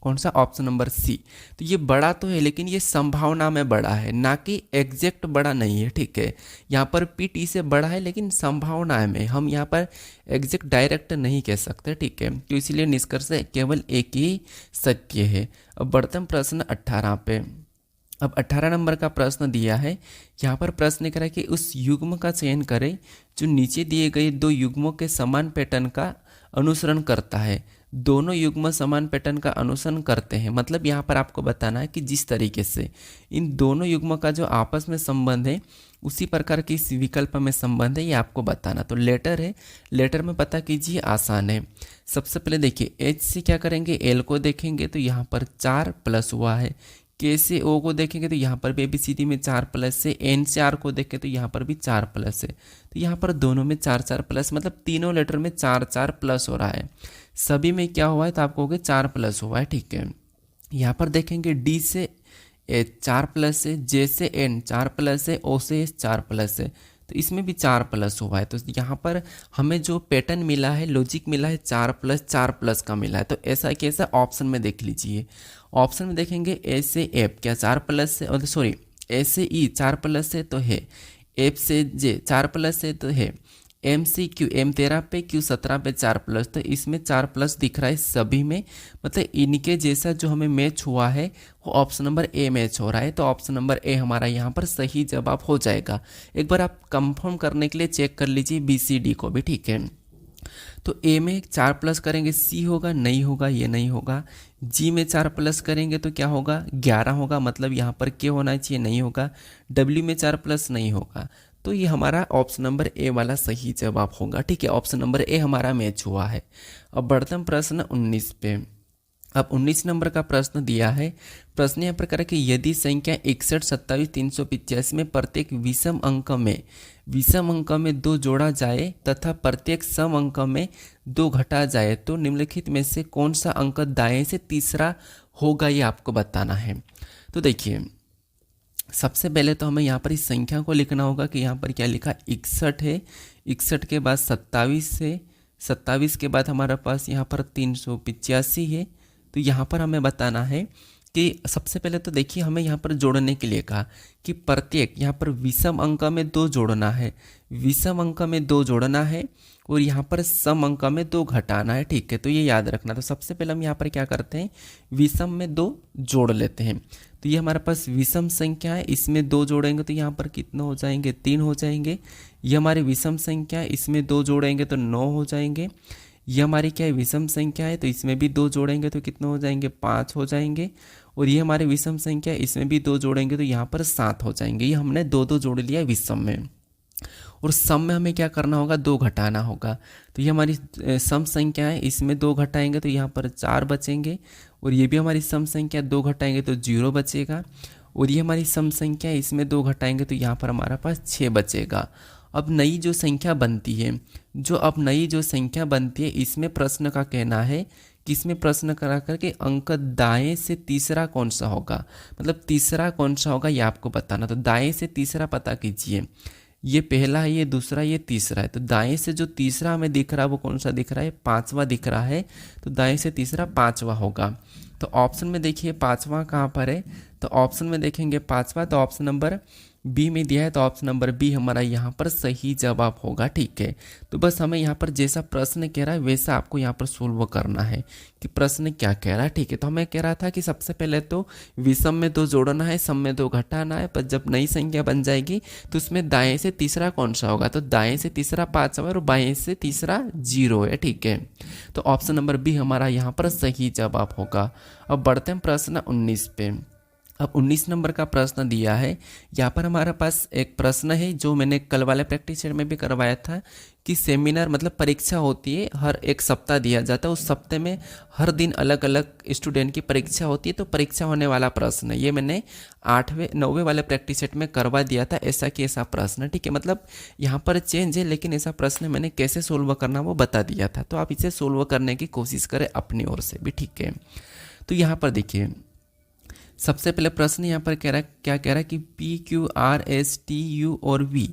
कौन सा, ऑप्शन नंबर सी। तो ये बड़ा तो है लेकिन ये संभावना में बड़ा है, ना कि एग्जैक्ट बड़ा नहीं है, ठीक है। यहाँ पर पी टी से बड़ा है लेकिन संभावना में, हम यहाँ पर एग्जैक्ट डायरेक्ट नहीं कह सकते, ठीक है। तो इसीलिए निष्कर्ष केवल एक ही सत्य है। अब बढ़ते हैं प्रश्न 18 पे। अब 18 नंबर का प्रश्न दिया है, यहाँ पर प्रश्न करा कि उस युग्म का चयन करें जो नीचे दिए गए दो युग्मों के समान पैटर्न का अनुसरण करता है। दोनों युग्म समान पैटर्न का अनुसरण करते हैं, मतलब यहाँ पर आपको बताना है कि जिस तरीके से इन दोनों युग्म का जो आपस में संबंध है उसी प्रकार की इस विकल्प में संबंध है, ये आपको बताना। तो लेटर है, लेटर में पता कीजिए, आसान है। सबसे पहले देखिए एच से क्या करेंगे, एल को देखेंगे तो यहाँ पर 4 प्लस हुआ है। के से ओ को देखेंगे तो यहाँ पर भी ABCD में 4 प्लस है। एन से आर को देखें तो यहाँ पर भी 4 प्लस है। तो यहाँ पर दोनों में 4 प्लस, मतलब तीनों लेटर में 4 प्लस हो रहा है। सभी में क्या हुआ है तो आप कहोगे 4 प्लस हुआ है, ठीक है। यहाँ पर देखेंगे डी से एच 4 प्लस है, जे से एन 4 प्लस है, ओ से एस 4 प्लस है, तो इसमें भी 4 प्लस हुआ है। तो यहाँ पर हमें जो पैटर्न मिला है, लॉजिक मिला है 4 प्लस का मिला है। तो ऐसा कैसा, ऑप्शन में देख लीजिए। ऑप्शन में देखेंगे ए से एफ क्या 4 प्लस है, और सॉरी ए से ई 4 प्लस है तो है, एफ से जे 4 प्लस है तो है, MCQ M13 पे Q17 पे 4+, तो इसमें 4+ दिख रहा है सभी में, मतलब इनके जैसा जो हमें मैच हुआ है वो ऑप्शन नंबर ए मैच हो रहा है, तो ऑप्शन नंबर ए हमारा यहाँ पर सही जवाब हो जाएगा। एक बार आप कंफर्म करने के लिए चेक कर लीजिए BCD को भी, ठीक है। तो ए में 4+ करेंगे C होगा, नहीं होगा, ये नहीं होगा। G में 4+ करेंगे तो क्या होगा, 11 होगा, मतलब यहाँ पर K होना चाहिए, नहीं होगा। W में 4+ नहीं होगा, तो ये हमारा ऑप्शन नंबर ए वाला सही जवाब होगा, ठीक है। ऑप्शन नंबर ए हमारा मैच हुआ है। अब बढ़ते हैं प्रश्न 19 पे। अब 19 नंबर का प्रश्न दिया है। प्रश्न यहाँ प्रकार कि यदि संख्या 61, 27, 385 में प्रत्येक विषम अंक में 2 जोड़ा जाए तथा प्रत्येक सम अंक में 2 घटा जाए तो निम्नलिखित में से कौन सा अंक दाएं से तीसरा होगा, ये आपको बताना है। तो देखिए, सबसे पहले तो हमें यहाँ पर इस संख्या को लिखना होगा कि यहाँ पर क्या लिखा, 61 है, 61 के बाद 27 है, 27 के बाद हमारे पास यहाँ पर 385 है। तो यहाँ पर हमें बताना है कि सबसे पहले तो देखिए हमें यहाँ पर जोड़ने के लिए कहा कि प्रत्येक यहाँ पर विषम अंक में 2 जोड़ना है, विषम अंक में 2 जोड़ना है और यहाँ पर सम अंक में 2 घटाना है, ठीक है। तो ये याद रखना। तो सबसे पहले हम यहाँ पर क्या करते हैं, विषम में 2 जोड़ लेते हैं। तो ये हमारे पास विषम संख्या है, इसमें 2 जोड़ेंगे तो यहाँ पर कितने हो जाएंगे, 3 हो जाएंगे। ये हमारी विषम संख्या है, इसमें 2 जोड़ेंगे तो 9 हो जाएंगे। ये हमारी क्या है, विषम संख्या है, तो इसमें भी 2 जोड़ेंगे तो कितने हो जाएंगे, 5 हो जाएंगे। और ये हमारी विषम संख्या है, इसमें भी 2 जोड़ेंगे तो यहाँ पर 7 हो जाएंगे। ये हमने 2 जोड़ लिया विषम में। और सम में हमें क्या करना होगा, 2 घटाना होगा। तो ये हमारी सम संख्या है, इसमें 2 घटाएंगे तो यहाँ पर 4 बचेंगे। और ये भी हमारी सम संख्या, 2 घटाएंगे तो 0 बचेगा। और ये हमारी सम संख्या है, इसमें 2 घटाएंगे तो यहाँ पर हमारा पास 6 बचेगा। अब नई जो संख्या बनती है, इसमें प्रश्न का कहना है कि इसमें प्रश्न करा करके अंक दाएं से तीसरा कौन सा होगा, मतलब तीसरा कौन सा होगा ये आपको बताना। तो दाएं से तीसरा पता कीजिए, ये पहला है, ये दूसरा, ये तीसरा है। तो दाएं से जो तीसरा हमें दिख रहा है वो कौन सा दिख रहा है, 5वां दिख रहा है। तो दाएं से तीसरा 5वां होगा। तो ऑप्शन में देखिए 5वां कहाँ पर है, तो ऑप्शन में देखेंगे 5वां, तो ऑप्शन नंबर बी में दिया है, तो ऑप्शन नंबर बी हमारा यहाँ पर सही जवाब होगा, ठीक है। तो बस हमें यहाँ पर जैसा प्रश्न कह रहा है वैसा आपको यहाँ पर सोल्व करना है कि प्रश्न क्या कह रहा है, ठीक है। तो हमें कह रहा था कि सबसे पहले तो विषम में 2 जोड़ना है, सम में 2 घटाना है, पर जब नई संख्या बन जाएगी तो उसमें दाएं से तीसरा कौन सा होगा, तो दाएं से तीसरा 5 और बाएं से तीसरा 0 है, ठीक है। तो ऑप्शन नंबर बी हमारा यहाँ पर सही जवाब होगा। अब बढ़ते हैं प्रश्न 19 पे। अब 19 नंबर का प्रश्न दिया है। यहाँ पर हमारे पास एक प्रश्न है जो मैंने कल वाले प्रैक्टिस सेट में भी करवाया था कि सेमिनार मतलब परीक्षा होती है, हर एक सप्ताह दिया जाता है, उस सप्ताह में हर दिन अलग अलग स्टूडेंट की परीक्षा होती है। तो परीक्षा होने वाला प्रश्न ये मैंने 8वें 9वें वाले प्रैक्टिस सेट में करवा दिया था, ऐसा कि ऐसा प्रश्न, ठीक है। मतलब यहाँ पर चेंज है लेकिन ऐसा प्रश्न मैंने कैसे सोल्व करना वो बता दिया था। तो आप इसे सोल्व करने की कोशिश करें अपनी ओर से भी, ठीक है। तो यहाँ पर देखिए सबसे पहले प्रश्न यहाँ पर कह रहा है, क्या कह रहा है कि PQRSTU और V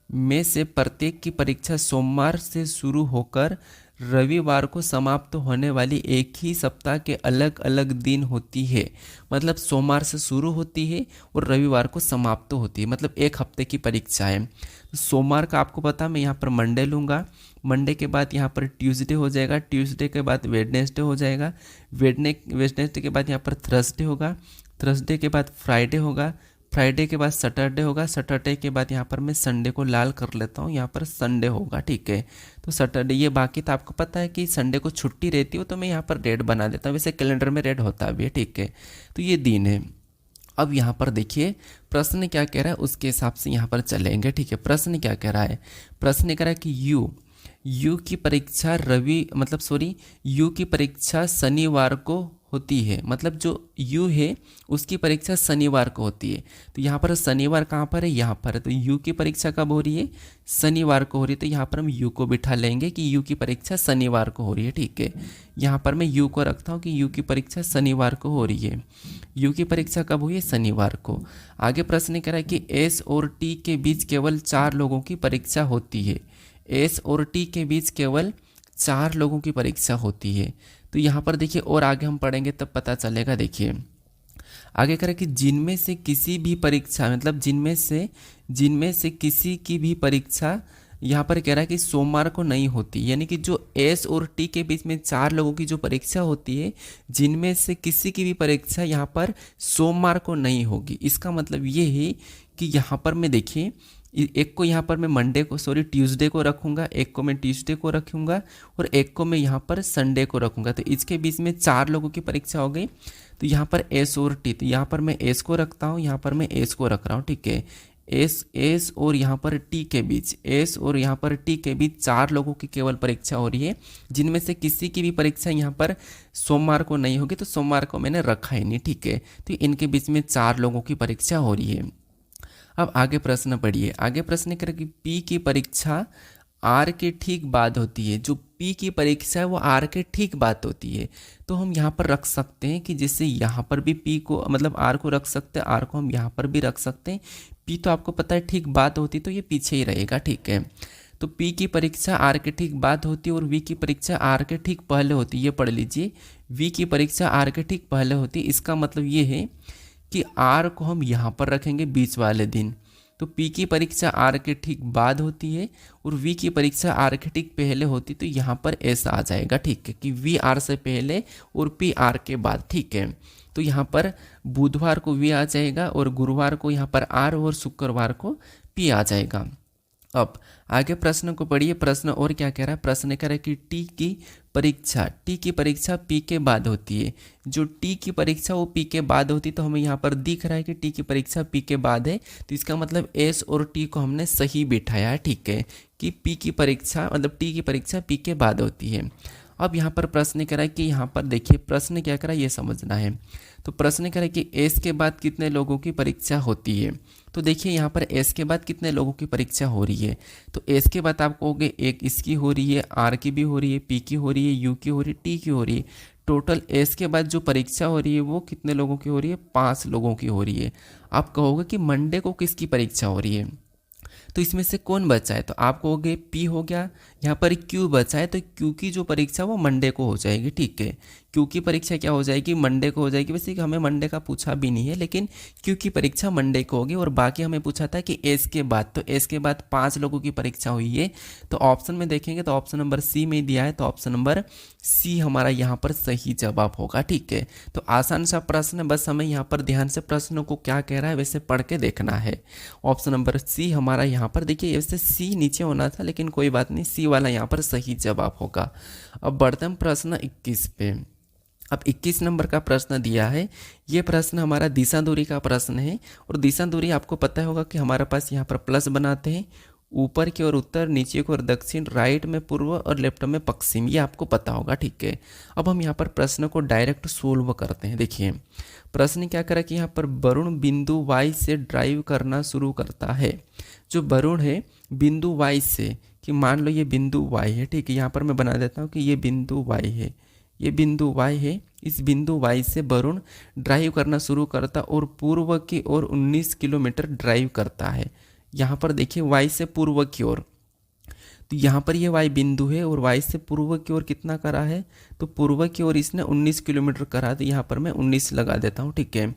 में से प्रत्येक की परीक्षा सोमवार से शुरू होकर रविवार को समाप्त होने वाली एक ही सप्ताह के अलग अलग दिन होती है। मतलब सोमवार से शुरू होती है और रविवार को समाप्त होती है, मतलब एक हफ्ते की परीक्षा है। सोमवार का आपको पता, मैं यहाँ पर मंडे लूँगा, मंडे के बाद यहाँ पर ट्यूसडे हो जाएगा, ट्यूसडे के बाद वेडनेसडे हो जाएगा, वेडनेसडे के बाद यहाँ पर थर्सडे होगा, थर्सडे के बाद फ्राइडे होगा, फ्राइडे के बाद सैटरडे होगा, सैटरडे के बाद यहाँ पर मैं संडे को लाल कर लेता हूँ, यहाँ पर संडे होगा, ठीक है। तो सैटरडे, ये बाकी तो आपको पता है कि संडे को छुट्टी रहती हो, तो मैं यहाँ पर रेड बना देता हूँ, वैसे कैलेंडर में रेड होता भी है, ठीक है। तो ये दिन है। अब यहाँ पर देखिए प्रश्न क्या कह रहा है उसके हिसाब से यहाँ पर चलेंगे, ठीक है। प्रश्न क्या कह रहा है, प्रश्न कह रहा है कि यू की परीक्षा यू की परीक्षा शनिवार को होती है, मतलब जो यू है उसकी परीक्षा शनिवार को होती है। तो यहाँ पर शनिवार कहाँ पर है, यहाँ पर है। तो यू की परीक्षा कब हो रही है, शनिवार को हो रही है। तो यहाँ पर हम यू को बिठा लेंगे कि यू की परीक्षा शनिवार को हो रही है, ठीक है। यहाँ पर मैं यू को रखता हूँ कि यू की परीक्षा शनिवार को हो रही है। यू की परीक्षा कब हुई है, शनिवार को। आगे प्रश्न कह रहा है कि एस और टी के बीच केवल 4 लोगों की परीक्षा होती है। एस और टी के बीच केवल 4 लोगों की परीक्षा होती है। तो यहाँ पर देखिए और आगे हम पढ़ेंगे तब पता चलेगा। देखिए आगे करें कि जिनमें से किसी भी परीक्षा, मतलब जिनमें से किसी की भी परीक्षा यहाँ पर कह रहा है कि सोमवार को नहीं होती, यानी कि जो एस और टी के बीच में 4 लोगों की जो परीक्षा होती है, जिनमें से किसी की भी परीक्षा यहाँ पर सोमवार को नहीं होगी। इसका मतलब ये है कि यहाँ पर मैं देखिए एक को यहाँ पर मैं ट्यूसडे को रखूँगा, एक को मैं ट्यूसडे को रखूँगा और एक को मैं यहाँ पर संडे को रखूँगा। तो इसके बीच में 4 लोगों की परीक्षा हो गई। तो यहाँ पर एस और टी, तो यहाँ पर मैं एस को रखता हूँ, यहाँ पर मैं एस को रख रहा हूँ, ठीक है। एस और यहाँ पर टी के बीच, एस और यहाँ पर टी के बीच 4 लोगों की केवल परीक्षा हो रही है, जिनमें से किसी की भी परीक्षा यहाँ पर सोमवार को नहीं होगी। तो सोमवार को मैंने रखा ही नहीं, ठीक है। तो इनके बीच में 4 लोगों की परीक्षा हो रही है। अब आगे प्रश्न पढ़िए। आगे प्रश्न करें कि पी की परीक्षा आर के ठीक बाद होती है। जो पी की परीक्षा है वो आर के ठीक बाद होती है। तो हम यहाँ पर रख सकते हैं कि जैसे यहाँ पर भी पी को मतलब आर को रख सकते हैं, आर को हम यहाँ पर भी रख सकते हैं। पी तो आपको पता है ठीक बाद होती, तो ये पीछे ही रहेगा, ठीक है। तो पी की परीक्षा आर के ठीक बाद होती है और वी की परीक्षा आर के ठीक पहले होती है। ये पढ़ लीजिए, वी की परीक्षा आर के ठीक पहले होती है। इसका मतलब ये है कि आर को हम यहाँ पर रखेंगे बीच वाले दिन। तो पी की परीक्षा आर के ठीक बाद होती है और वी की परीक्षा आर के ठीक पहले होती, तो यहाँ पर ऐसा आ जाएगा, ठीक है, कि वी आर से पहले और पी आर के बाद, ठीक है। तो यहाँ पर बुधवार को वी आ जाएगा और गुरुवार को यहाँ पर आर और शुक्रवार को पी आ जाएगा। अब आगे प्रश्न को पढ़िए। प्रश्न और क्या कह रहा है? प्रश्न कह रहा है कि टी की परीक्षा पी के बाद होती है। जो टी की परीक्षा वो पी के बाद होती, तो हमें यहाँ पर दिख रहा है कि टी की परीक्षा पी के बाद है। तो इसका मतलब एस और टी को हमने सही बिठाया है, ठीक है, कि पी की परीक्षा मतलब टी की परीक्षा पी के बाद होती है। अब यहाँ पर प्रश्न कह रहा है कि यहाँ पर देखिए प्रश्न क्या कह रहा है ये समझना है। तो प्रश्न कह रहा है कि एस के बाद कितने लोगों की परीक्षा होती है। तो देखिए यहाँ पर एस के बाद कितने लोगों की परीक्षा हो रही है। तो एस के बाद आप कहोगे एक इसकी हो रही है, आर की भी हो रही है, पी की हो रही है, यू की हो रही है, टी की हो रही है। टोटल एस के बाद जो परीक्षा हो रही है वो कितने लोगों की हो रही है? 5 लोगों की हो रही है। आप कहोगे कि मंडे को किसकी परीक्षा हो रही है, तो इसमें से कौन बचा है? तो आप कहोगे पी हो गया। यहाँ पर क्यू बचा है, तो क्यू की जो परीक्षा वो मंडे को हो जाएगी, ठीक है। क्यू की परीक्षा क्या हो जाएगी? मंडे को हो जाएगी। वैसे हमें मंडे का पूछा भी नहीं है, लेकिन क्यू की परीक्षा मंडे को होगी। और बाकी हमें पूछा था कि एस के बाद, तो एस के बाद 5 लोगों की परीक्षा हुई है। तो ऑप्शन में देखेंगे तो ऑप्शन नंबर सी में दिया है, तो ऑप्शन नंबर सी हमारा यहाँ पर सही जवाब होगा, ठीक है। तो आसान सा प्रश्न है, बस हमें यहाँ पर ध्यान से प्रश्न को क्या कह रहा है वैसे पढ़ के देखना है। ऑप्शन नंबर सी हमारा यहाँ पर देखिए, वैसे सी नीचे होना था लेकिन कोई बात नहीं, सी वाला यहाँ पर सही जवाब होगा। अब बढ़ते हैं प्रश्न 21 पे। अब 21 नंबर का प्रश्न दिया है। ये प्रश्न हमारा दिशा दूरी का प्रश्न है। और दिशा दूरी आपको पता होगा कि हमारे पास यहाँ पर प्लस बनाते हैं, ऊपर की ओर उत्तर, नीचे की ओर दक्षिण, राइट में पूर्व और लेफ्ट में पश्चिम, ये आपको पता होगा, ठीक है। अब हम यहाँ पर प्रश्न को डायरेक्ट सोल्व करते हैं। देखिए प्रश्न क्या करा कि यहाँ पर वरुण बिंदु वाई से ड्राइव करना शुरू करता है। जो वरुण है बिंदु वाई से, कि मान लो ये बिंदु वाई है, ठीक है, यहाँ पर मैं बना देता हूँ कि ये बिंदु वाई है, ये बिंदु वाई है। इस बिंदु वाई से वरुण ड्राइव करना शुरू करता और पूर्व की ओर 19 किलोमीटर ड्राइव करता है। यहाँ पर देखिए वाई से पूर्व की ओर, तो यहाँ पर ये वाई बिंदु है और वाई से पूर्व की ओर कितना करा है? तो पूर्व की ओर इसने 19 किलोमीटर करा, तो यहाँ पर मैं 19 लगा देता हूँ, ठीक है।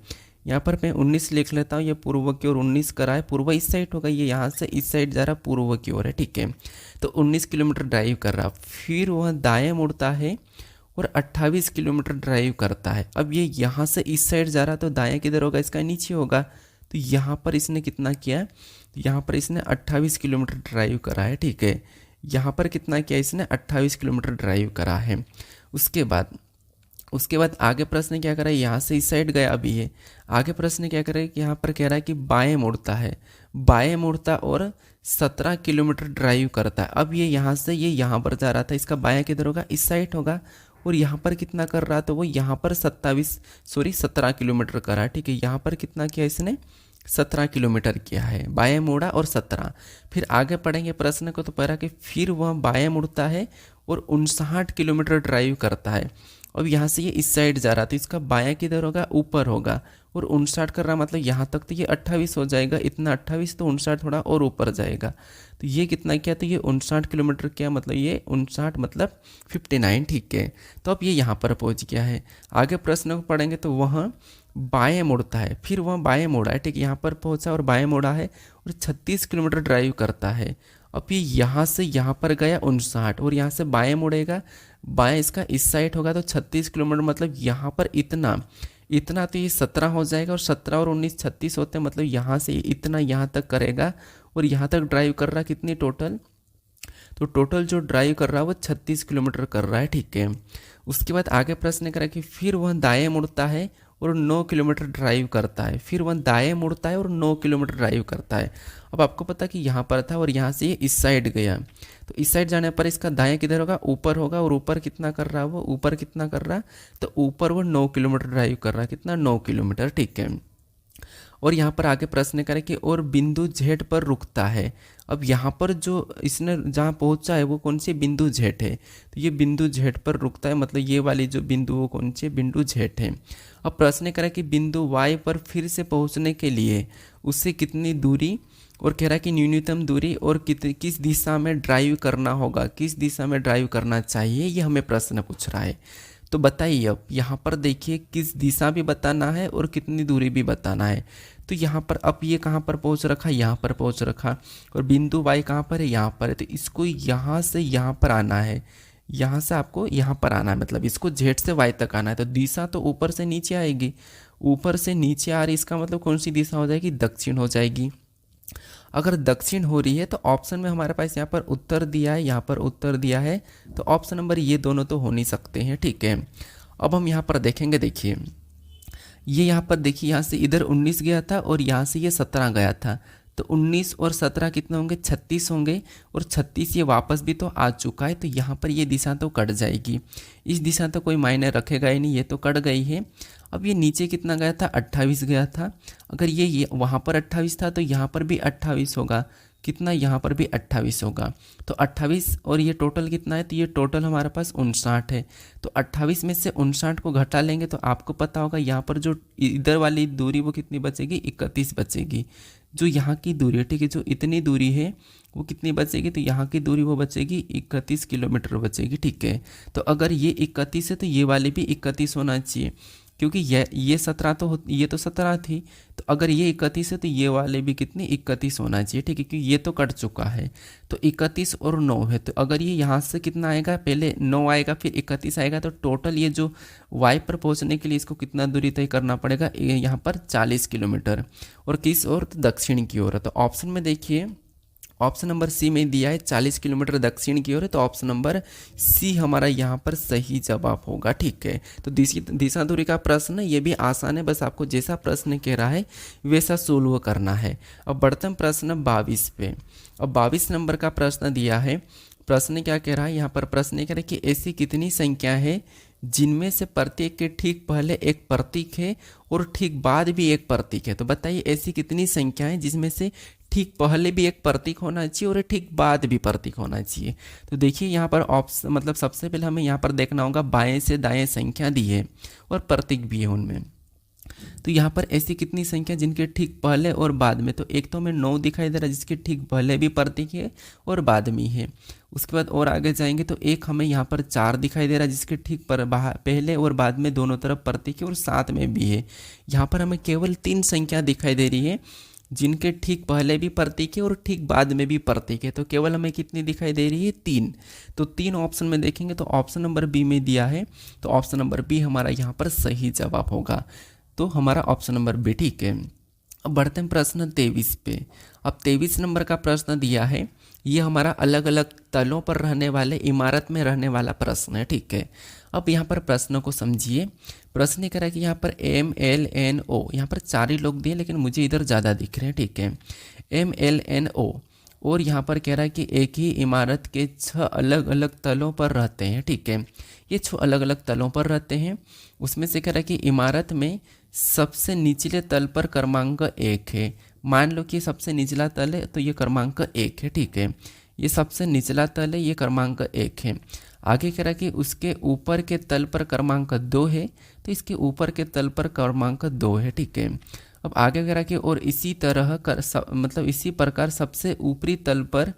यहाँ पर मैं 19 लिख लेता हूँ। ये पूर्व की ओर 19 करा है, पूर्व इस साइड होगा, ये यहाँ से इस साइड जा रहा पूर्व की ओर है, ठीक है। तो 19 किलोमीटर ड्राइव कर रहा, फिर वह दाएँ मुड़ता है और 28 किलोमीटर ड्राइव करता है। अब ये यहाँ से इस साइड जा रहा, तो दाएँ किधर होगा? इसका नीचे होगा। तो यहाँ पर इसने कितना किया? तो यहाँ पर इसने 28 किलोमीटर ड्राइव करा है, ठीक है। यहाँ पर कितना किया इसने? 28 किलोमीटर ड्राइव करा है। उसके बाद आगे प्रश्न क्या करा है? यहाँ से इस साइड गया अभी ये। आगे प्रश्न क्या करें कि यहाँ पर कह रहा है कि बाएं मुड़ता है, बाएं मुड़ता और 17 किलोमीटर ड्राइव करता है। अब ये यहाँ से ये यहाँ पर जा रहा था, इसका बायां किधर होगा? इस साइड होगा। और यहाँ पर कितना कर रहा था वो? यहाँ पर 17 किलोमीटर करा, ठीक है। यहाँ पर कितना किया इसने? 17 किलोमीटर किया है, बाएं मुड़ा और 17। फिर आगे पढ़ेंगे प्रश्न को, तो पढ़ा कि फिर वह बाएं मुड़ता है और 59 किलोमीटर ड्राइव करता है। अब यहाँ से ये इस साइड जा रहा, तो इसका बायां किधर होगा? ऊपर होगा। और 59 कर रहा मतलब यहाँ तक, तो ये 28 हो जाएगा, इतना 28, तो 59 थोड़ा और ऊपर जाएगा। तो ये कितना किया? तो ये 59 किलोमीटर क्या मतलब? ये 59 मतलब 59, ठीक है। तो अब ये यहाँ पर पहुँच गया है। आगे प्रश्न को पढ़ेंगे तो वह बाएं मुड़ता है, फिर वह बाएं मुड़ा है, ठीक है, यहाँ पर पहुँचा और बाएं मुड़ा है और 36 किलोमीटर ड्राइव करता है। अब ये यहाँ से यहाँ पर गया 59 और यहाँ से बाएं मुड़ेगा, बाएं इसका इस साइड होगा तो 36 किलोमीटर, मतलब यहाँ पर इतना इतना तो ये 17 हो जाएगा और 17 और 19 36 होते हैं, मतलब यहाँ से इतना यहाँ तक करेगा और यहाँ तक ड्राइव कर रहा कितनी टोटल, तो टोटल जो ड्राइव कर रहा है वो 36 किलोमीटर कर रहा है, ठीक है। उसके बाद आगे प्रश्न करा कि फिर वह दाएं मुड़ता है और 9 किलोमीटर ड्राइव करता है, फिर वह दाएं मुड़ता है और 9 किलोमीटर ड्राइव करता है। अब आपको पता कि यहाँ पर था और यहाँ से ये इस साइड गया, तो इस साइड जाने पर इसका दाएं किधर होगा, ऊपर होगा, और ऊपर कितना कर रहा है वो, ऊपर कितना कर रहा है, तो ऊपर वो 9 किलोमीटर ड्राइव कर रहा है, कितना 9 किलोमीटर, ठीक है। और यहाँ पर आगे प्रश्न करें कि और बिंदु जेड पर रुकता है। अब यहाँ पर जो इसने जहाँ पहुँचा है वो कौन सी बिंदु जेड है, तो ये बिंदु जेड पर रुकता है, मतलब ये वाली जो बिंदु वो कौन सी बिंदु जेड है। अब प्रश्न करें कि बिंदु वाई पर फिर से पहुँचने के लिए उससे कितनी दूरी, और कह रहा है कि न्यूनतम दूरी और किस दिशा में ड्राइव करना होगा, किस दिशा में ड्राइव करना चाहिए, ये हमें प्रश्न पूछ रहा है। तो बताइए अब यहाँ पर देखिए किस दिशा भी बताना है और कितनी दूरी भी बताना है। तो यहाँ पर अब ये कहाँ पर पहुँच रखा, यहाँ पर पहुँच रखा, और बिंदु वाई कहाँ पर है, यहाँ पर है, तो इसको यहाँ से यहाँ पर आना है, यहाँ से आपको यहाँ पर आना है, मतलब इसको जेड से वाई तक आना है। तो दिशा तो ऊपर से नीचे आएगी, ऊपर से नीचे आ रही, इसका मतलब कौन सी दिशा हो जाएगी, दक्षिण हो जाएगी। अगर दक्षिण हो रही है तो ऑप्शन में हमारे पास यहाँ पर उत्तर दिया है, यहाँ पर उत्तर दिया है, तो ऑप्शन नंबर ये दोनों तो हो नहीं सकते हैं, ठीक है। अब हम यहाँ पर देखेंगे, देखिए ये यहाँ पर देखिए, यहाँ से इधर 19 गया था और यहाँ से ये 17 गया था, तो 19 और 17 कितने होंगे, 36 होंगे, और 36 ये वापस भी तो आ चुका है, तो यहाँ पर ये दिशा तो कट जाएगी, इस दिशा तो कोई मायने रखेगा ही नहीं, ये तो कट गई है। अब ये नीचे कितना गया था, 28 गया था, अगर ये वहाँ पर 28 था तो यहाँ पर भी 28 होगा, कितना, यहाँ पर भी 28 होगा, तो 28 और ये टोटल कितना है, तो ये टोटल हमारे पास 59 है। तो 28 में से 59 को घटा लेंगे तो आपको पता होगा यहाँ पर जो इधर वाली दूरी वो कितनी बचेगी, 31 बचेगी, जो यहाँ की दूरी है, ठीक है, जो इतनी दूरी है वो कितनी बचेगी, तो यहाँ की दूरी वो बचेगी 31 किलोमीटर बचेगी, ठीक है। तो अगर ये 31 है तो ये वाली भी 31 होना चाहिए, क्योंकि ये 17 तो ये तो 17 थी, तो अगर ये 31 है तो ये वाले भी कितनी 31 होना चाहिए, ठीक है, क्योंकि ये तो कट चुका है। तो 31 और 9 है, तो अगर ये यहाँ से कितना आएगा, पहले 9 आएगा फिर 31 आएगा, तो टोटल ये जो वाई पर पहुँचने के लिए इसको कितना दूरी तय करना पड़ेगा, यहाँ पर 40 किलोमीटर, और किस ओर, तो दक्षिण की ओर है। तो ऑप्शन में देखिए ऑप्शन नंबर सी में दिया है 40 किलोमीटर दक्षिण की ओर है, तो ऑप्शन नंबर सी हमारा यहाँ पर सही जवाब होगा, ठीक है। तो दिशा दूरी का प्रश्न ये भी आसान है, बस आपको जैसा प्रश्न कह रहा है वैसा सोल्व करना है। अब बढ़ते हैं प्रश्न 22 पे। अब 22 नंबर का प्रश्न दिया है, प्रश्न क्या कह रहा है, यहाँ पर प्रश्न कह रहा है कि ऐसी कितनी संख्या है जिनमें से प्रत्येक के ठीक पहले एक प्रतीक है और ठीक बाद भी एक प्रतीक है। तो बताइए ऐसी कितनी संख्या है जिसमें से ठीक पहले भी एक प्रतीक होना चाहिए और ठीक बाद भी प्रतीक होना चाहिए। तो देखिए यहाँ पर ऑप्शन, मतलब सबसे पहले हमें यहाँ पर देखना होगा बाएं से दाएं संख्या दी है और प्रतीक भी है उनमें। तो यहाँ पर ऐसी कितनी संख्या जिनके ठीक पहले और बाद में, तो एक तो हमें 9 दिखाई दे रहा है जिसके ठीक पहले भी प्रतीक है और बाद में है। उसके बाद और आगे जाएंगे तो एक हमें यहाँ पर 4 दिखाई दे रहा है जिसके ठीक पहले और बाद में दोनों तरफ प्रतीक है और साथ में भी है। यहाँ पर हमें केवल 3 संख्या दिखाई दे रही है जिनके ठीक पहले भी प्रतीक है और ठीक बाद में भी प्रतीक है, तो केवल हमें कितनी दिखाई दे रही है, 3। तो 3 ऑप्शन में देखेंगे तो ऑप्शन नंबर बी में दिया है, तो ऑप्शन नंबर बी हमारा यहाँ पर सही जवाब होगा, तो हमारा ऑप्शन नंबर बी ठीक है। अब बढ़ते हैं प्रश्न 23 पे। अब 23 नंबर का प्रश्न दिया है, ये हमारा अलग अलग तलों पर रहने वाले इमारत में रहने वाला प्रश्न है, ठीक है। अब यहाँ पर प्रश्न को समझिए, प्रश्न कह रहा है कि यहाँ पर MLNO, यहाँ पर 4 ही लोग दिए लेकिन मुझे इधर ज़्यादा दिख रहे हैं, ठीक है, MLNO, और यहाँ पर कह रहा है कि एक ही इमारत के 6 अलग अलग तलों पर रहते हैं, ठीक है। ये 6 अलग अलग तलों पर रहते हैं, उसमें से कह रहा है कि इमारत में सबसे निचले तल पर क्रमांक 1 है। मान लो कि सबसे निचला तल है तो ये क्रमांक 1 है, ठीक है, ये सबसे निचला तल है, ये क्रमांक 1 है। आगे कह रहा है कि उसके ऊपर के तल पर क्रमांक 2 है, तो इसके ऊपर के तल पर क्रमांक 2 है, ठीक है। अब आगे कह रहा है कि और इसी तरह मतलब इसी प्रकार सबसे ऊपरी तल पर,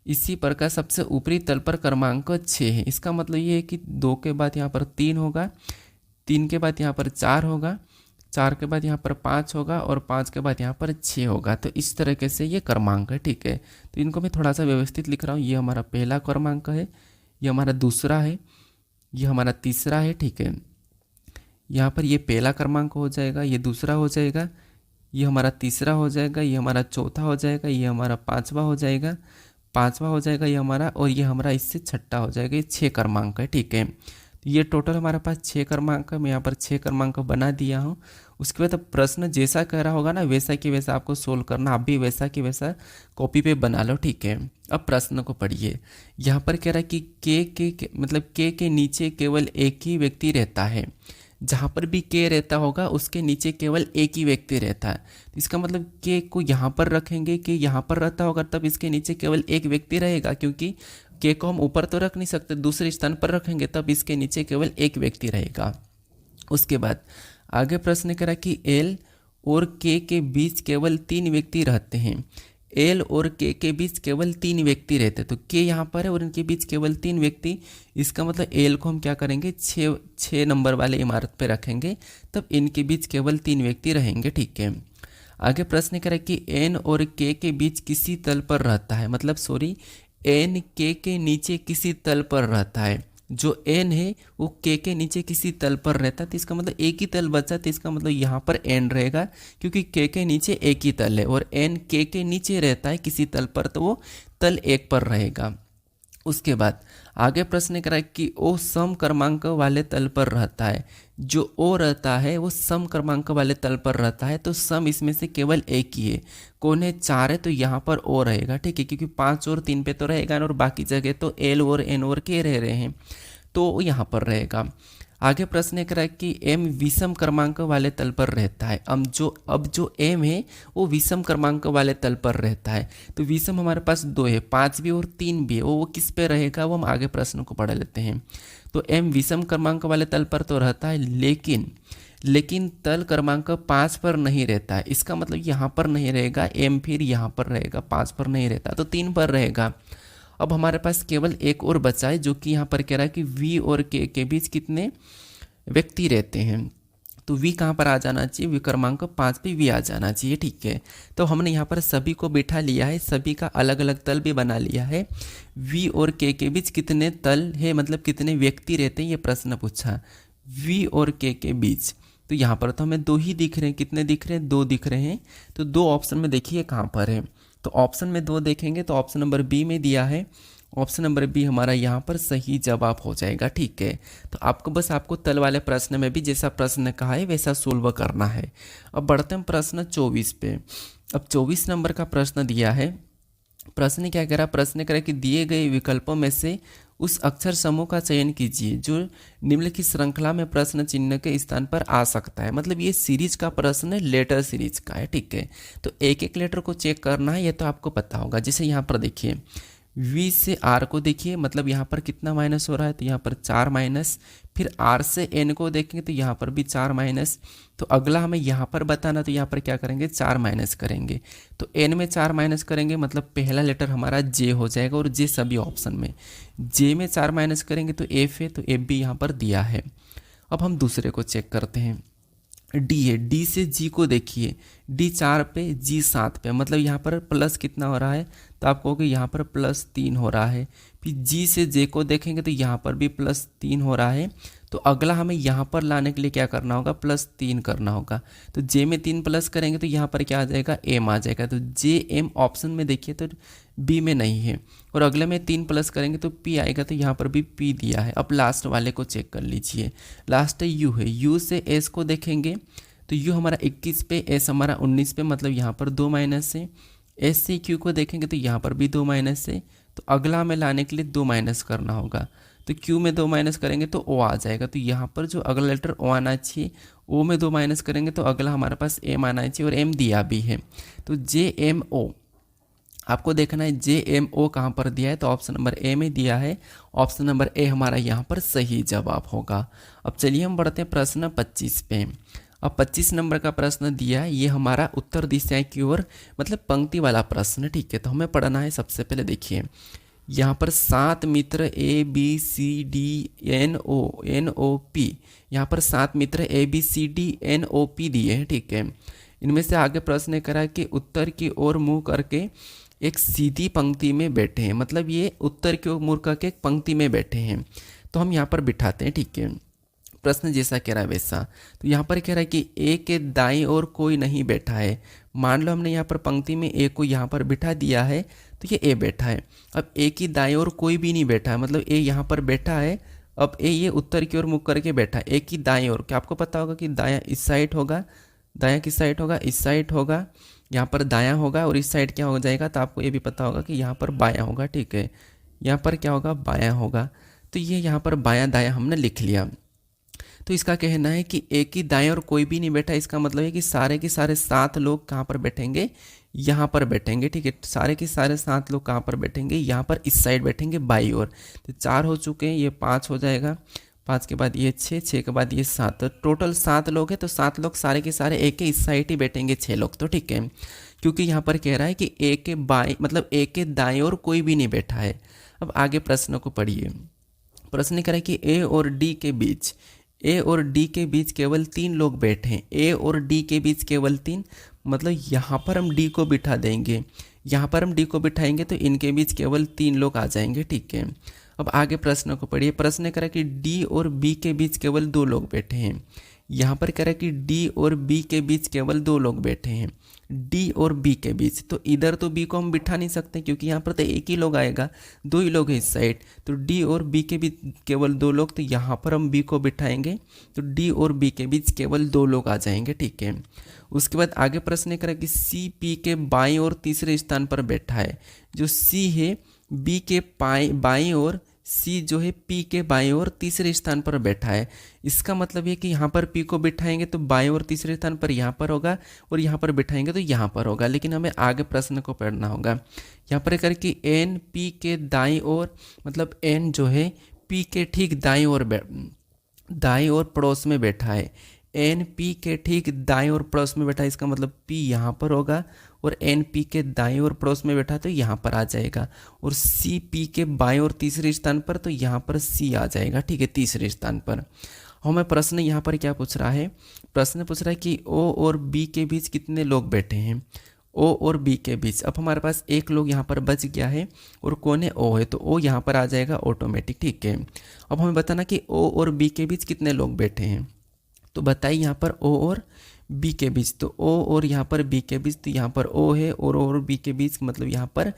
इसी प्रकार सबसे ऊपरी तल पर क्रमांक 6 है। इसका मतलब ये है कि 2 के बाद यहाँ पर 3 होगा, 3 के बाद यहाँ पर 4 होगा, 4 के बाद यहाँ पर 5 होगा और 5 के बाद यहाँ पर 6 होगा। तो इस तरीके से ये क्रमांक है, ठीक है। तो इनको मैं थोड़ा सा व्यवस्थित लिख रहा हूँ। ये हमारा पहला क्रमांक है, ये हमारा दूसरा है, ये हमारा तीसरा है, ठीक है। यहाँ पर ये पहला क्रमांक हो जाएगा, ये दूसरा हो जाएगा, ये हमारा तीसरा हो जाएगा, ये हमारा चौथा हो जाएगा, ये हमारा पाँचवा हो जाएगा, हो जाएगा ये हमारा, और ये हमारा इससे छठा हो जाएगा। ये 6 क्रमांक है, ठीक है। तो ये टोटल हमारे पास 6 क्रमांक है। मैं यहाँ पर 6 क्रमांक बना दिया हूँ। उसके बाद अब प्रश्न जैसा कह रहा होगा ना वैसा कि वैसा आपको सोल्व करना। आप भी वैसा कि वैसा कॉपी पे बना लो, ठीक है। अब प्रश्न को पढ़िए। यहाँ पर कह रहा है कि के के नीचे केवल एक ही व्यक्ति रहता है। जहाँ पर भी के रहता होगा उसके नीचे केवल एक ही व्यक्ति रहता है। तो इसका मतलब के को यहाँ पर रखेंगे, के यहाँ पर रहता होगा तब इसके नीचे केवल एक व्यक्ति रहेगा, क्योंकि के को हम ऊपर तो रख नहीं सकते, दूसरे स्थान पर रखेंगे तब इसके नीचे केवल एक व्यक्ति रहेगा। उसके बाद आगे प्रश्न करा कि एल और के बीच केवल 3 व्यक्ति रहते हैं। एल और के बीच केवल 3 व्यक्ति रहते हैं। तो के यहाँ पर है और इनके बीच केवल 3 व्यक्ति। इसका मतलब एल को हम क्या करेंगे, 6 नंबर वाले इमारत पे रखेंगे, तब इनके बीच केवल 3 व्यक्ति रहेंगे, ठीक है। आगे प्रश्न करें कि एन और के बीच किसी तल पर रहता है, मतलब सॉरी एन के नीचे किसी तल पर रहता है। जो एन है वो के नीचे किसी तल पर रहता है। तो इसका मतलब एक ही तल बचा, तो इसका मतलब यहाँ पर एन रहेगा, क्योंकि के नीचे एक ही तल है और एन के नीचे रहता है किसी तल पर, तो वो तल 1 पर रहेगा। उसके बाद आगे प्रश्न करा कि ओ सम क्रमांक वाले तल पर रहता है। जो ओ रहता है वो सम क्रमांक वाले तल पर रहता है। तो सम इसमें से केवल एक ही है। कौन है, 4 है, तो यहाँ पर ओ रहेगा, ठीक है, क्योंकि 5 और 3 पे तो रहेगा और बाकी जगह तो एल और एन और के रह रहे हैं, तो यहाँ पर रहेगा। आगे प्रश्न करा है कि एम विषम क्रमांक वाले तल पर रहता है। अब जो एम है वो विषम क्रमांक वाले तल पर रहता है। तो विषम हमारे पास 2 है, 5 भी और 3 भी है। वो किस पे रहेगा वो हम आगे प्रश्न को पढ़ लेते हैं। तो एम विषम क्रमांक वाले तल पर तो रहता है, लेकिन तल क्रमांक 5 पर नहीं रहता है। इसका मतलब यहाँ पर नहीं रहेगा एम, फिर यहाँ पर रहेगा, 5 पर नहीं रहता तो 3 पर रहेगा। अब हमारे पास केवल एक और बचा है, जो कि यहाँ पर कह रहा है कि वी और के बीच कितने व्यक्ति रहते हैं। तो वी कहाँ पर आ जाना चाहिए, वी क्रमांक 5 पे वी आ जाना चाहिए, ठीक है। तो हमने यहाँ पर सभी को बिठा लिया है, सभी का अलग अलग तल भी बना लिया है। वी और के बीच कितने तल है, मतलब कितने व्यक्ति रहते हैं, ये प्रश्न पूछा। वी और के बीच तो यहाँ पर तो हमें 2 ही दिख रहे हैं। कितने दिख रहे हैं, 2 दिख रहे हैं। तो 2 ऑप्शन में देखिए कहाँ पर है। तो ऑप्शन में 2 देखेंगे तो ऑप्शन नंबर बी में दिया है। ऑप्शन नंबर बी हमारा यहाँ पर सही जवाब हो जाएगा, ठीक है। तो आपको तल वाले प्रश्न में भी जैसा प्रश्न कहा है वैसा सोल्व करना है। अब बढ़ते हैं प्रश्न 24 पे। अब 24 नंबर का प्रश्न दिया है। प्रश्न क्या कह रहा है, प्रश्न कह रहा है कि दिए गए विकल्पों में से उस अक्षर समूह का चयन कीजिए जो निम्नलिखित श्रृंखला में प्रश्न चिन्ह के स्थान पर आ सकता है। मतलब ये सीरीज का प्रश्न लेटर सीरीज का है, ठीक है। तो एक एक लेटर को चेक करना है, ये तो आपको पता होगा। जैसे यहाँ पर देखिए V से R को देखिए, मतलब यहाँ पर कितना माइनस हो रहा है, तो यहाँ पर 4 माइनस। फिर R से N को देखेंगे तो यहाँ पर भी 4 माइनस। तो अगला हमें यहाँ पर बताना, तो यहाँ पर क्या करेंगे, 4 माइनस करेंगे। तो N में 4 माइनस करेंगे, मतलब पहला लेटर हमारा J हो जाएगा, और J सभी ऑप्शन में। J में 4 माइनस करेंगे तो F है, तो F भी यहाँ पर दिया है। अब हम दूसरे को चेक करते हैं। डी है, डी से जी को देखिए, डी 4 पे, जी 7 पे, मतलब यहाँ पर प्लस कितना हो रहा है, तो आप कहोगे यहाँ पर +3 हो रहा है। फिर जी से जे को देखेंगे तो यहाँ पर भी +3 हो रहा है। तो अगला हमें यहाँ पर लाने के लिए क्या करना होगा, +3 करना होगा। तो जे में 3 प्लस करेंगे तो यहाँ पर क्या आ जाएगा, एम आ जाएगा। तो जे एम ऑप्शन में देखिए तो बी में नहीं है, और अगले में 3 प्लस करेंगे तो पी आएगा, तो यहाँ पर भी पी दिया है। अब लास्ट वाले को चेक कर लीजिए। लास्ट यू है, यू से एस को देखेंगे तो यू हमारा 21 पे, एस हमारा 19 पे, मतलब यहाँ पर 2 माइनस है। एस से क्यू को देखेंगे तो यहाँ पर भी 2 माइनस है। तो अगला हमें लाने के लिए 2 माइनस करना होगा। तो क्यू में 2 माइनस करेंगे तो ओ आ जाएगा। तो यहाँ पर जो अगला लेटर ओ आना चाहिए, ओ में 2 माइनस करेंगे तो अगला हमारे पास एम आना चाहिए, और एम दिया भी है। तो जे एम ओ आपको देखना है, जे एम ओ कहाँ पर दिया है, तो ऑप्शन नंबर ए में दिया है। ऑप्शन नंबर ए हमारा यहाँ पर सही जवाब होगा। अब चलिए हम बढ़ते हैं प्रश्न 25 पे। अब 25 नंबर का प्रश्न दिया है, ये हमारा उत्तर दिशा की ओर, मतलब पंक्ति वाला प्रश्न, ठीक है। तो हमें पढ़ना है। सबसे पहले देखिए, यहाँ पर 7 मित्र ABCDNOP, यहाँ पर 7 मित्र ABCDNOP दिए हैं, ठीक है। इनमें से आगे प्रश्न करा कि उत्तर की ओर मुंह करके एक सीधी पंक्ति में बैठे हैं, मतलब ये उत्तर की ओर मुंह करके एक पंक्ति में बैठे हैं, तो हम यहाँ पर बिठाते हैं, ठीक है। प्रश्न जैसा कह रहा है वैसा, तो यहाँ पर कह रहा है कि ए के दाईं ओर कोई नहीं बैठा है। मान लो हमने यहाँ पर पंक्ति में ए को यहाँ पर बिठा दिया है, तो ये ए बैठा है। अब ए की दाईं ओर कोई भी नहीं बैठा है, मतलब ए यहाँ पर बैठा है। अब ए ये उत्तर की ओर मुख करके बैठा है। ए की दाईं ओर, क्या आपको पता होगा कि दायां इस साइड होगा, दायां किस साइड होगा, इस साइड होगा, यहाँ पर दायां होगा, और इस साइड क्या हो जाएगा, तो आपको ये भी पता होगा कि यहाँ पर बायां होगा, ठीक है। यहाँ पर क्या होगा, बायां होगा। तो ये यहाँ पर बायां दायां हमने लिख लिया। तो इसका कहना है कि एक ही दाएं और कोई भी नहीं बैठा, इसका मतलब है कि सारे के सारे 7 लोग कहाँ पर बैठेंगे, यहाँ पर बैठेंगे, ठीक है। सारे के सारे 7 लोग कहाँ पर बैठेंगे, यहाँ पर इस साइड बैठेंगे बाई ओर। तो 4 हो चुके हैं, ये 5 हो जाएगा, 5 के बाद ये 6, 6 के बाद ये 7, तो टोटल 7 लोग हैं। तो 7 लोग सारे के सारे एक के इस साइड ही बैठेंगे, 6 लोग, तो ठीक है। क्योंकि यहाँ पर कह रहा है कि एक के बाएं, मतलब एक के दाएं ओर कोई भी नहीं बैठा है। अब आगे प्रश्न को पढ़िए। प्रश्न कह रहा है कि ए और डी के बीच, ए और डी के बीच केवल 3 लोग बैठे हैं। ए और डी के बीच केवल 3, मतलब यहाँ पर हम डी को बिठा देंगे, यहाँ पर हम डी को बिठाएंगे तो इनके बीच केवल 3 लोग आ जाएंगे, ठीक है। अब आगे प्रश्न को पढ़िए। प्रश्न करा कि डी और बी के बीच केवल 2 लोग बैठे हैं। यहाँ पर कह रहा है कि डी और बी के बीच केवल 2 लोग बैठे हैं, डी और बी के बीच। तो इधर तो बी को हम बिठा नहीं सकते क्योंकि यहाँ पर तो एक ही लोग आएगा, 2 ही लोग हैं इस साइड। तो डी और बी के बीच केवल 2 लोग, तो यहाँ पर हम बी को बिठाएंगे तो डी और बी के बीच केवल 2 लोग आ जाएंगे, ठीक है। उसके बाद आगे प्रश्न करा कि सी पी के बाईं और तीसरे स्थान पर बैठा है। जो सी है बी के बाईं और, सी जो है पी के बाईं ओर तीसरे स्थान पर बैठा है। इसका मतलब है कि यहाँ पर पी को बिठाएंगे तो बाईं ओर तीसरे स्थान पर यहाँ पर होगा, और यहाँ पर बिठाएंगे तो यहाँ पर होगा। लेकिन हमें आगे प्रश्न को पढ़ना होगा। यहाँ पर करके एन पी के दाईं ओर, मतलब एन जो है पी के ठीक दाईं ओर पड़ोस में बैठा है। एन पी के ठीक दाईं ओर पड़ोस में बैठा है, इसका मतलब पी यहाँ पर होगा, और एन पी के दाईं ओर पड़ोस में बैठा तो यहाँ पर आ जाएगा। और सी पी के बाईं ओर तीसरे स्थान पर, तो यहाँ पर सी आ जाएगा, ठीक है, तीसरे स्थान पर। हमें प्रश्न यहाँ पर क्या पूछ रहा है, प्रश्न पूछ रहा है कि ओ और बी के बीच कितने लोग बैठे हैं। ओ और बी के बीच, अब हमारे पास एक लोग यहाँ पर बच गया है, और कौन है, ओ है, तो ओ यहाँ पर आ जाएगा ऑटोमेटिक, ठीक है। अब हमें बताना कि ओ और बी के बीच कितने लोग बैठे हैं। तो बताइए यहाँ पर ओ और बी के बीच, तो ओ और यहाँ पर बी के बीच, तो यहाँ पर ओ है, और बी के बीच मतलब यहाँ पर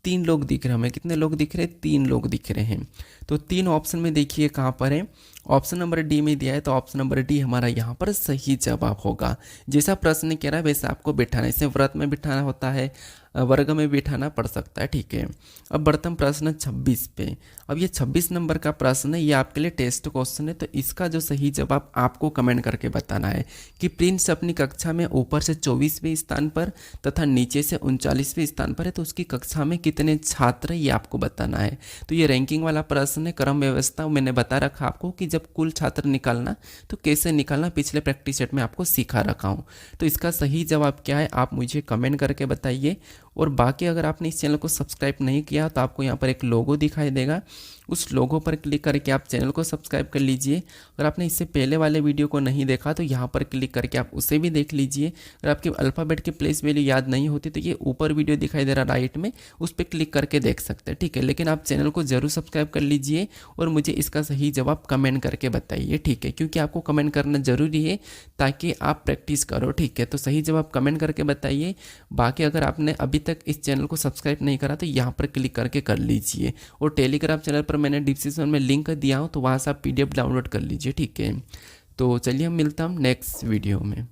3 लोग दिख रहे हैं हमें। कितने लोग दिख रहे हैं, 3 लोग दिख रहे हैं। तो 3 ऑप्शन में देखिए कहाँ पर है, ऑप्शन नंबर डी में दिया है, तो ऑप्शन नंबर डी हमारा यहाँ पर सही जवाब होगा। जैसा प्रश्न कह रहा है वैसा आपको बिठाना है, इसे व्रत में बिठाना होता है, वर्ग में बिठाना पड़ सकता है, ठीक है। अब बढ़ते हम प्रश्न 26 पे। अब ये 26 नंबर का प्रश्न है, ये आपके लिए टेस्ट क्वेश्चन है, तो इसका जो सही जवाब आपको कमेंट करके बताना है कि प्रिंस अपनी कक्षा में ऊपर से 24वें स्थान पर तथा नीचे से 39वें स्थान पर है, तो उसकी कक्षा में कितने छात्र हैं ये आपको बताना है। तो ये रैंकिंग वाला प्रश्न है, क्रम व्यवस्था मैंने बता रखा आपको कि जब कुल छात्र निकालना तो कैसे निकालना, पिछले प्रैक्टिस सेट में आपको सिखा रखा हूँ। तो इसका सही जवाब क्या है आप मुझे कमेंट करके बताइए। और बाकी अगर आपने इस चैनल को सब्सक्राइब नहीं किया तो आपको यहाँ पर एक लोगो दिखाई देगा, उस लोगो पर क्लिक करके आप चैनल को सब्सक्राइब कर लीजिए। अगर आपने इससे पहले वाले वीडियो को नहीं देखा तो यहाँ पर क्लिक करके आप उसे भी देख लीजिए। अगर आपके अल्फ़ाबेट की प्लेस वैल्यू याद नहीं होती तो ये ऊपर वीडियो दिखाई दे रहा राइट में, उस पर क्लिक करके देख सकते हैं, ठीक है। लेकिन आप चैनल को जरूर सब्सक्राइब कर लीजिए और मुझे इसका सही जवाब कमेंट करके बताइए, ठीक है, क्योंकि आपको कमेंट करना जरूरी है ताकि आप प्रैक्टिस करो, ठीक है। तो सही जवाब कमेंट करके बताइए। बाकी अगर आपने अभी तक इस चैनल को सब्सक्राइब नहीं करा तो यहाँ पर क्लिक करके कर लीजिए। और टेलीग्राम चैनल पर मैंने डिस्क्रिप्शन में लिंक दिया हूँ, तो वहाँ से आप PDF डाउनलोड कर लीजिए, ठीक है। तो चलिए हम मिलता हूँ नेक्स्ट वीडियो में।